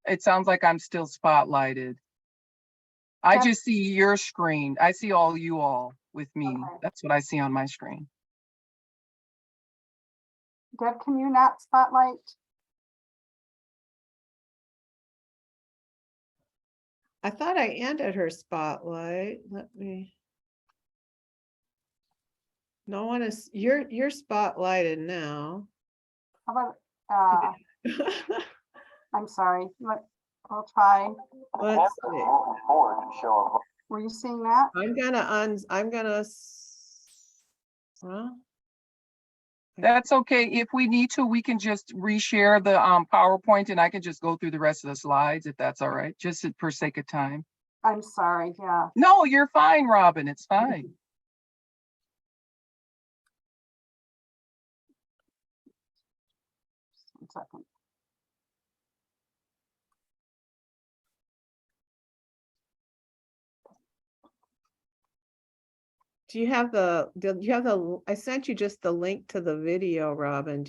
it sounds like I'm still spotlighted. I Deb- just see your screen. I see all you all with me. Okay. That's what I see on my screen. Deb, can you not spotlight? I thought I ended her spotlight. Let me. No one is, you're spotlighted now. How about, I'm sorry, I'll try. The camera Let's is see. moving forward to show Were you seeing that? Well, That's okay. If we need to, we can just reshare the PowerPoint and I can just go through the rest of the slides if that's all right, just for sake of time. I'm sorry, yeah. No, you're fine, Robin. It's fine. 1 second. do you have I sent you just the link to the video, Robin.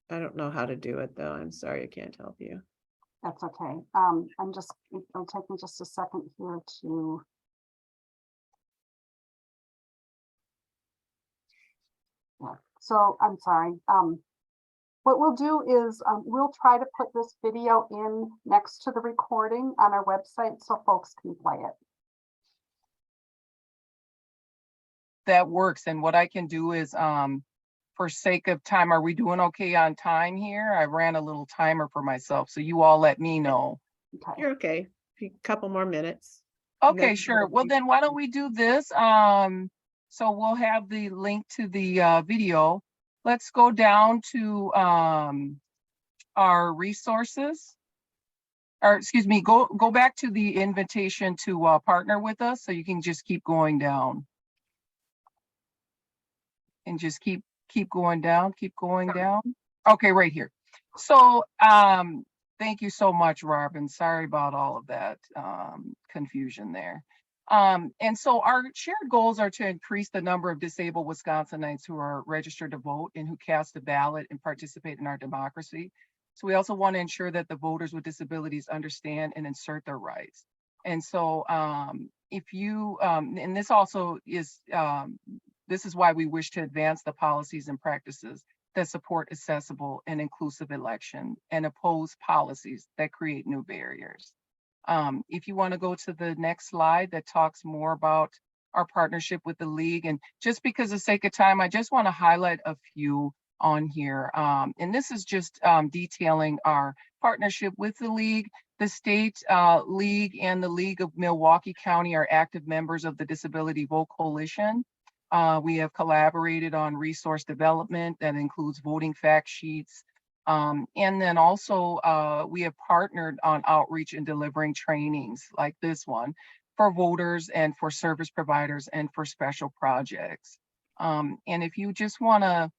I don't know how to do it though. I'm sorry, I can't help you. That's okay. It'll take me just a second here to. Yeah, so I'm sorry. What we'll do is we'll try to put this video in next to the recording on our website so folks can play it. That works. And what I can do is, for sake of time, are we doing okay on time here? I ran a little timer for myself, so you all let me know. Okay. You're okay. A couple more minutes. Okay, Then- sure. Well, then why don't we do this? So we'll have the link to the video. Let's go down to our resources. Or excuse me, go back to the invitation to partner with us, so you can just keep going down. And just keep going down, keep going down. Okay, right here. So thank you so much, Robin. Sorry about all of that confusion there. And so our shared goals are to increase the number of disabled Wisconsinites who are registered to vote and who cast a ballot and participate in our democracy. So we also want to ensure that the voters with disabilities understand and insert their rights. And so if you, and this also is, this is why we wish to advance the policies and practices that support accessible and inclusive election and oppose policies that create new barriers. If you want to go to the next slide that talks more about our partnership with the league, and just because of sake of time, I just want to highlight a few on here. And this is just detailing our partnership with the league. The state league and the League of Milwaukee County are active members of the Disability Vote Coalition. We have collaborated on resource development that includes voting fact sheets. And then also we have partnered on outreach and delivering trainings like this one for voters and for service providers and for special projects. And if you just want to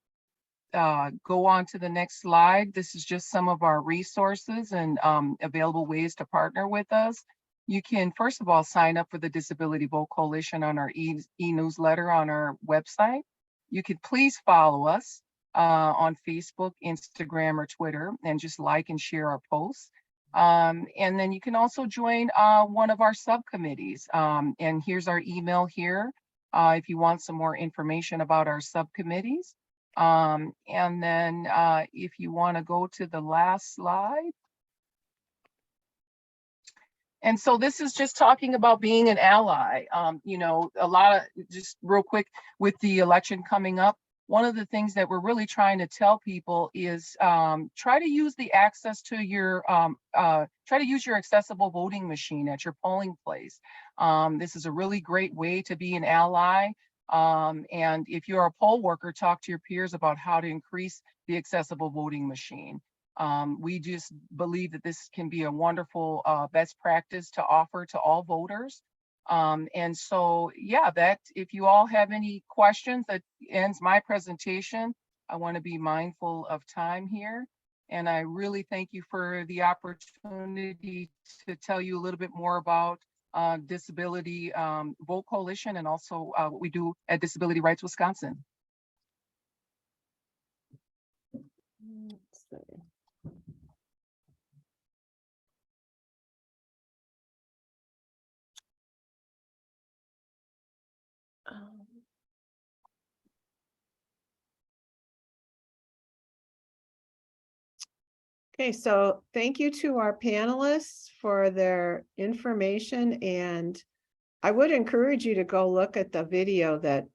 go on to the next slide, this is just some of our resources and available ways to partner with us. You can, first of all, sign up for the Disability Vote Coalition on our e-newsletter on our website. You could please follow us on Facebook, Instagram, or Twitter, and just like and share our posts. And then you can also join one of our subcommittees. And here's our email here if you want some more information about our subcommittees. And then if you want to go to the last slide. And so this is just talking about being an ally. You know, a lot of, just real quick, with the election coming up, one of the things that we're really trying to tell people is try to use the access to your, try to use your accessible voting machine at your polling place. This is a really great way to be an ally. And if you're a poll worker, talk to your peers about how to increase the accessible voting machine. We just believe that this can be a wonderful best practice to offer to all voters. And so, yeah, that if you all have any questions, that ends my presentation. I want to be mindful of time here. And I really thank you for the opportunity to tell you a little bit more about Disability Vote Coalition and also what we do at Disability Rights Wisconsin. Let's see. Okay, so thank you to our panelists for their information, and I would encourage you to go look at the video that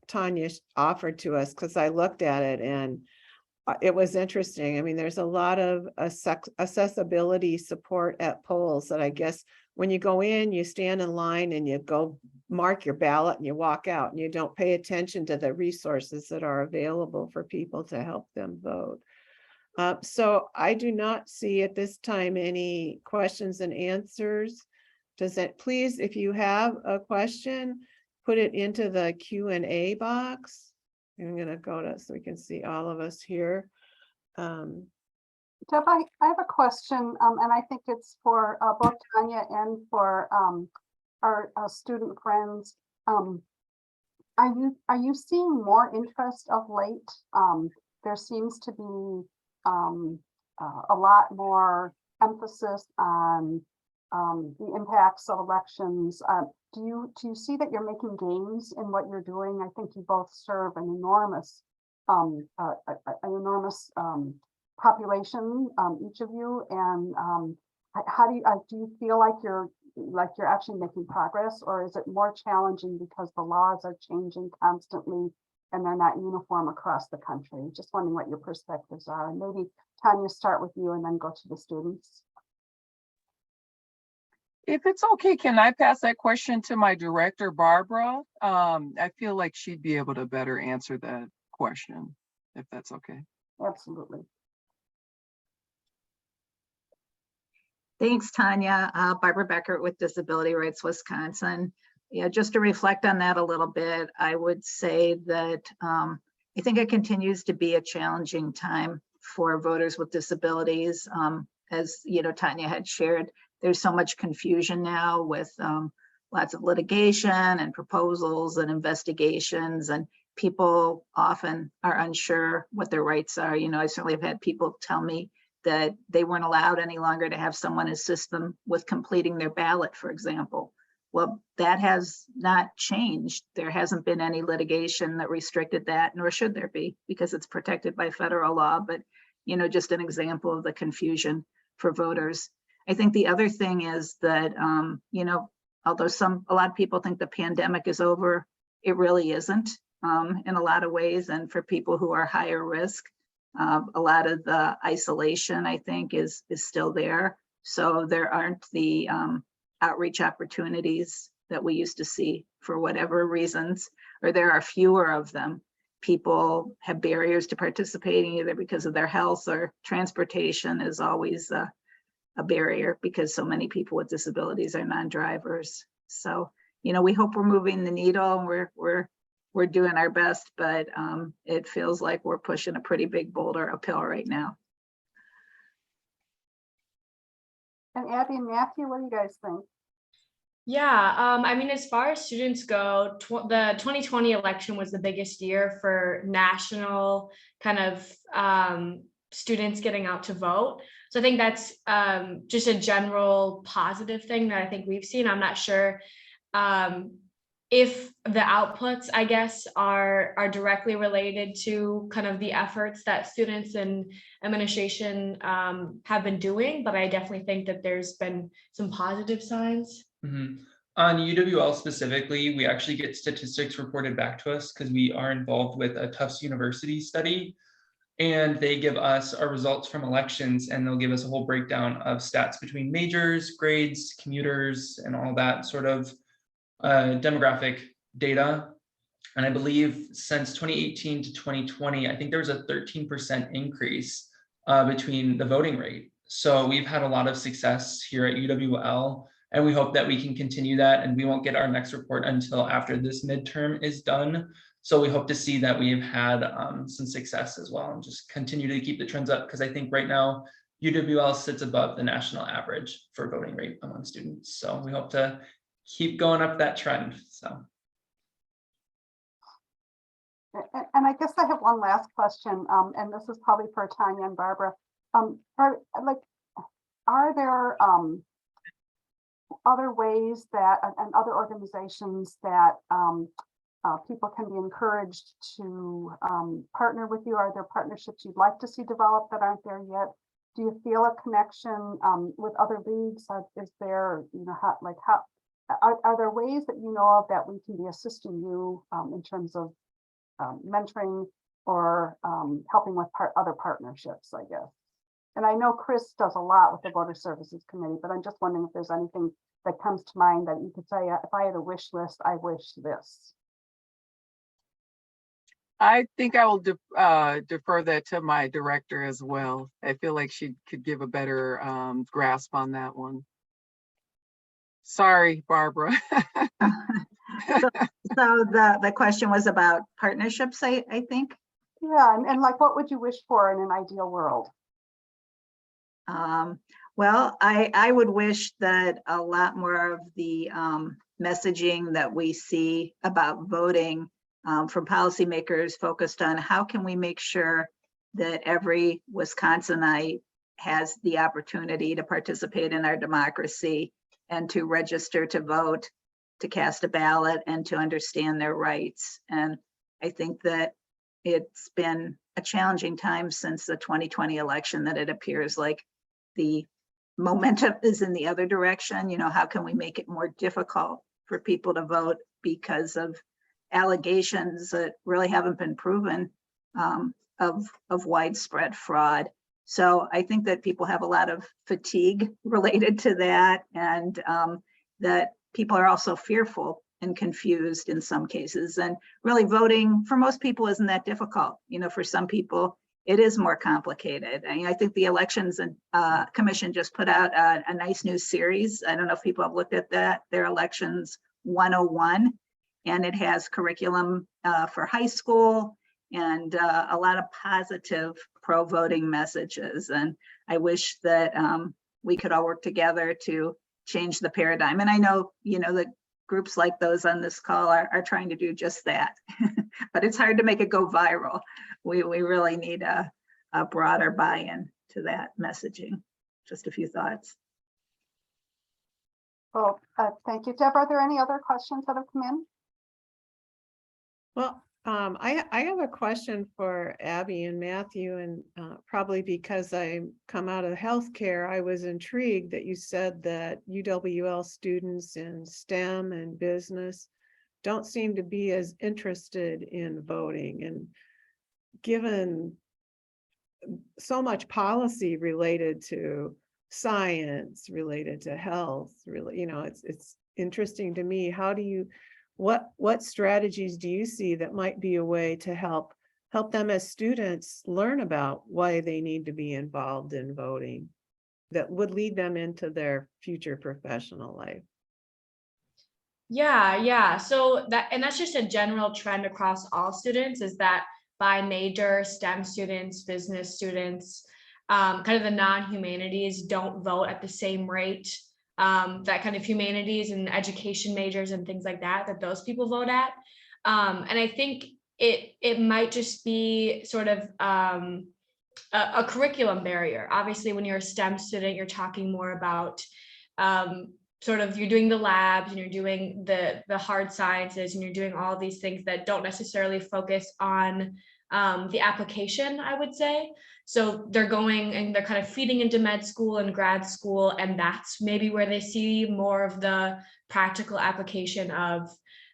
Tanya offered to us, because I looked at it and it was interesting. I mean, there's a lot of accessibility support at polls that I guess when you go in, you stand in line and you go mark your ballot and you walk out and you don't pay attention to the resources that are available for people to help them vote. So I do not see at this time any questions and answers. Does that, please, if you have a question, put it into the Q&A box. I'm going to go to so we can see all of us here. Deb, I have a question, and I think it's for both Tanya and for our student friends. Are you seeing more interest of late? There seems to be a lot more emphasis on the impacts of elections. Do you see that you're making gains in what you're doing? I think you both serve an enormous population, each of you, and how do you feel like you're actually making progress, or is it more challenging because the laws are changing constantly and they're not uniform across the country? Just wondering what your perspectives are, and maybe Tanya, start with you and then go to the students. If it's okay, can I pass that question to my director, Barbara? I feel like she'd be able to better answer that question, if that's okay. Absolutely. Thanks, Tanya. Barbara Becker with Disability Rights Wisconsin. Yeah, just to reflect on that a little bit, I would say that I think it continues to be a challenging time for voters with disabilities. As you know, Tanya had shared, there's so much confusion now with lots of litigation and proposals and investigations, and people often are unsure what their rights are. You know, I certainly have had people tell me that they weren't allowed any longer to have someone assist them with completing their ballot, for example. Well, that has not changed. There hasn't been any litigation that restricted that, nor should there be, because it's protected by federal law. But, you know, just an example of the confusion for voters. I think the other thing is that, you know, although a lot of people think the pandemic is over, it really isn't in a lot of ways. And for people who are higher risk, a lot of the isolation, I think, is still there. So there aren't the outreach opportunities that we used to see for whatever reasons, or there are fewer of them. People have barriers to participating either because of their health, or transportation is always a barrier because so many people with disabilities are non-drivers. So, you know, we hope we're moving the needle, and we're doing our best, but it feels like we're pushing a pretty big boulder uphill right now. And Abby and Matthew, what do you guys think? Yeah, I mean, as far as students go, the 2020 election was the biggest year for national kind of students getting out to vote. So I think that's just a general positive thing that I think we've seen. I'm not sure if the outputs, I guess, are directly related to kind of the efforts that students and administration have been doing, but I definitely think that there's been some positive signs. Mm-hmm. On UWL specifically, we actually get statistics reported back to us because we are involved with a Tufts University study, and they give us our results from elections, and they'll give us a whole breakdown of stats between majors, grades, commuters, and all that sort of demographic data. And I believe since 2018 to 2020, I think there was a 13% increase between the voting rate. So we've had a lot of success here at UWL, and we hope that we can continue that, and we won't get our next report until after this midterm is done. So we hope to see that we've had some success as well, and just continue to keep the trends up, because I think right now UWL sits above the national average for voting rate among students. So we hope to keep going up that trend. So. And I guess I have one last question, and this is probably for Tanya and Barbara. Are there other ways that, and other organizations that people can be encouraged to partner with you? Are there partnerships you'd like to see developed that aren't there yet? Do you feel a connection with other leagues? Is there, are there ways that you know of that we can be assisting you in terms of mentoring or helping with other partnerships, I guess? And I know Chris does a lot with the Voter Services Committee, but I'm just wondering if there's anything that comes to mind that you could say, if I had a wish list, I wish this. I think I will defer that to my director as well. I feel like she could give a better grasp on that one. Sorry, Barbara. So the question was about partnerships, I think. Yeah, and like, what would you wish for in an ideal world? Well, I would wish that a lot more of the messaging that we see about voting from policymakers focused on how can we make sure that every Wisconsinite has the opportunity to participate in our democracy and to register to vote, to cast a ballot, and to understand their rights. And I think that it's been a challenging time since the 2020 election that it appears like the momentum is in the other direction. You know, how can we make it more difficult for people to vote because of allegations that really haven't been proven of widespread fraud? So I think that people have a lot of fatigue related to that, and that people are also fearful and confused in some cases. And really voting for most people isn't that difficult. You know, for some people, it is more complicated. I mean, I think the Elections Commission just put out a nice new series. I don't know if people have looked at that. Their Elections 101, and it has curriculum for high school and a lot of positive pro-voting messages. And I wish that we could all work together to change the paradigm. And I know, you know, that groups like those on this call are trying to do just that, but it's hard to make it go viral. We really need a broader buy-in to that messaging. Just a few thoughts. Well, thank you. Deborah, are there any other questions that have come in? Well, I have a question for Abby and Matthew, and probably because I come out of healthcare, I was intrigued that you said that UWL students in STEM and business don't seem to be as interested in voting. And given so much policy related to science, related to health, really, you know, it's interesting to me. How do you, what strategies do you see that might be a way to help them as students learn about why they need to be involved in voting that would lead them into their future professional life? Yeah. So that's just a general trend across all students, is that by major, STEM students, business students, kind of the non-humanities don't vote at the same rate that kind of humanities and education majors and things like that those people vote at. And I think it might just be sort of a curriculum barrier. Obviously, when you're a STEM student, you're talking more about sort of, you're doing the labs and you're doing the hard sciences and you're doing all these things that don't necessarily focus on the application, I would say. So they're going and they're kind of feeding into med school and grad school, and that's maybe where they see more of the practical application of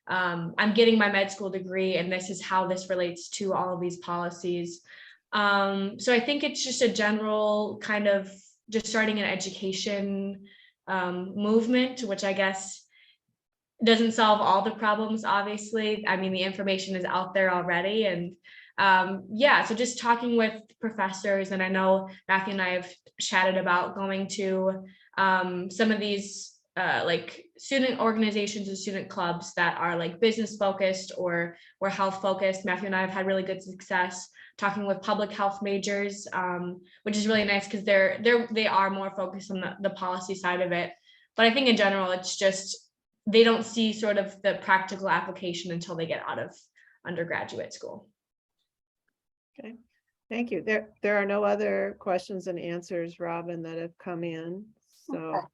I'm getting my med school degree and this is how this relates to all of these policies. So I think it's just a general kind of just starting an education movement, which I guess doesn't solve all the problems, obviously. I mean, the information is out there already. And yeah, so just talking with professors, and I know Matthew and I have chatted about going to some of these like student organizations and student clubs that are like business focused or health focused. Matthew and I have had really good success talking with public health majors, which is really nice because they are more focused on the policy side of it. But I think in general, it's just they don't see sort of the practical application until they get out of undergraduate school. Okay, thank you. There are no other questions and answers, Robin, that have come in. So, Okay.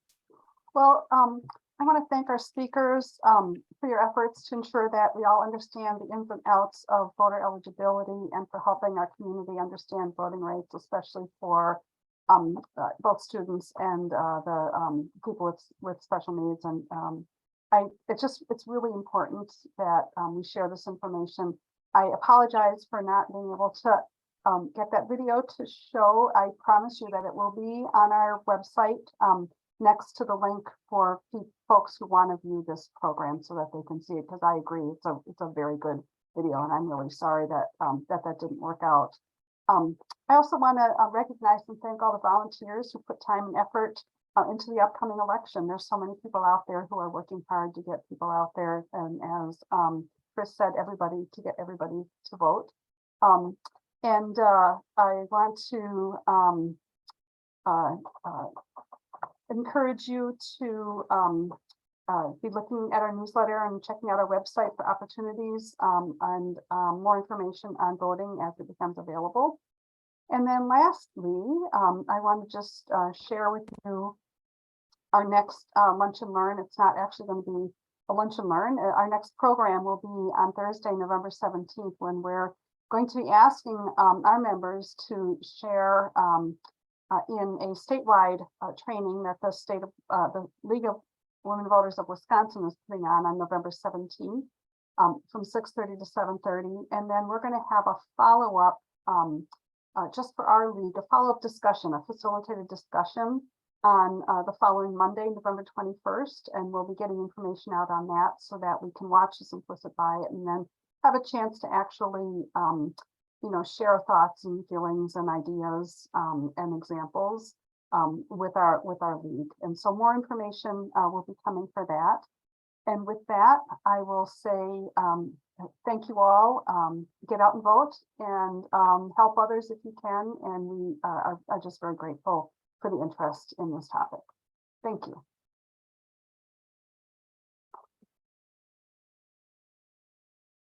Well, I want to thank our speakers for your efforts to ensure that we all understand the ins and outs of voter eligibility and for helping our community understand voting rights, especially for both students and the people with special needs. And it's really important that we share this information. I apologize for not being able to get that video to show. I promise you that it will be on our website next to the link for folks who want to view this program so that they can see it, because I agree, it's a very good video, and I'm really sorry that that didn't work out. I also want to recognize and thank all the volunteers who put time and effort into the upcoming election. There's so many people out there who are working hard to get people out there, and as Chris said, to get everybody to vote. I want to encourage you to be looking at our newsletter and checking out our website for opportunities and more information on voting as it becomes available. And then lastly, I want to just share with you our next Lunch and Learn. It's not actually going to be a Lunch and Learn. Our next program will be on Thursday, November 17th, when we're going to be asking our members to share in a statewide training that the League of Women Voters of Wisconsin is putting on November 17th from 6:30 to 7:30. And then we're going to have a follow-up just for our league, a follow-up discussion, a facilitated discussion on the following Monday, November 21st. And we'll be getting information out on that so that we can watch this implicit ballot and then have a chance to actually share thoughts and feelings and ideas and examples with our league. And so more information will be coming for that. And with that, I will say thank you all. Get out and vote and help others if you can. And we are just very grateful for the interest in this topic. Thank you.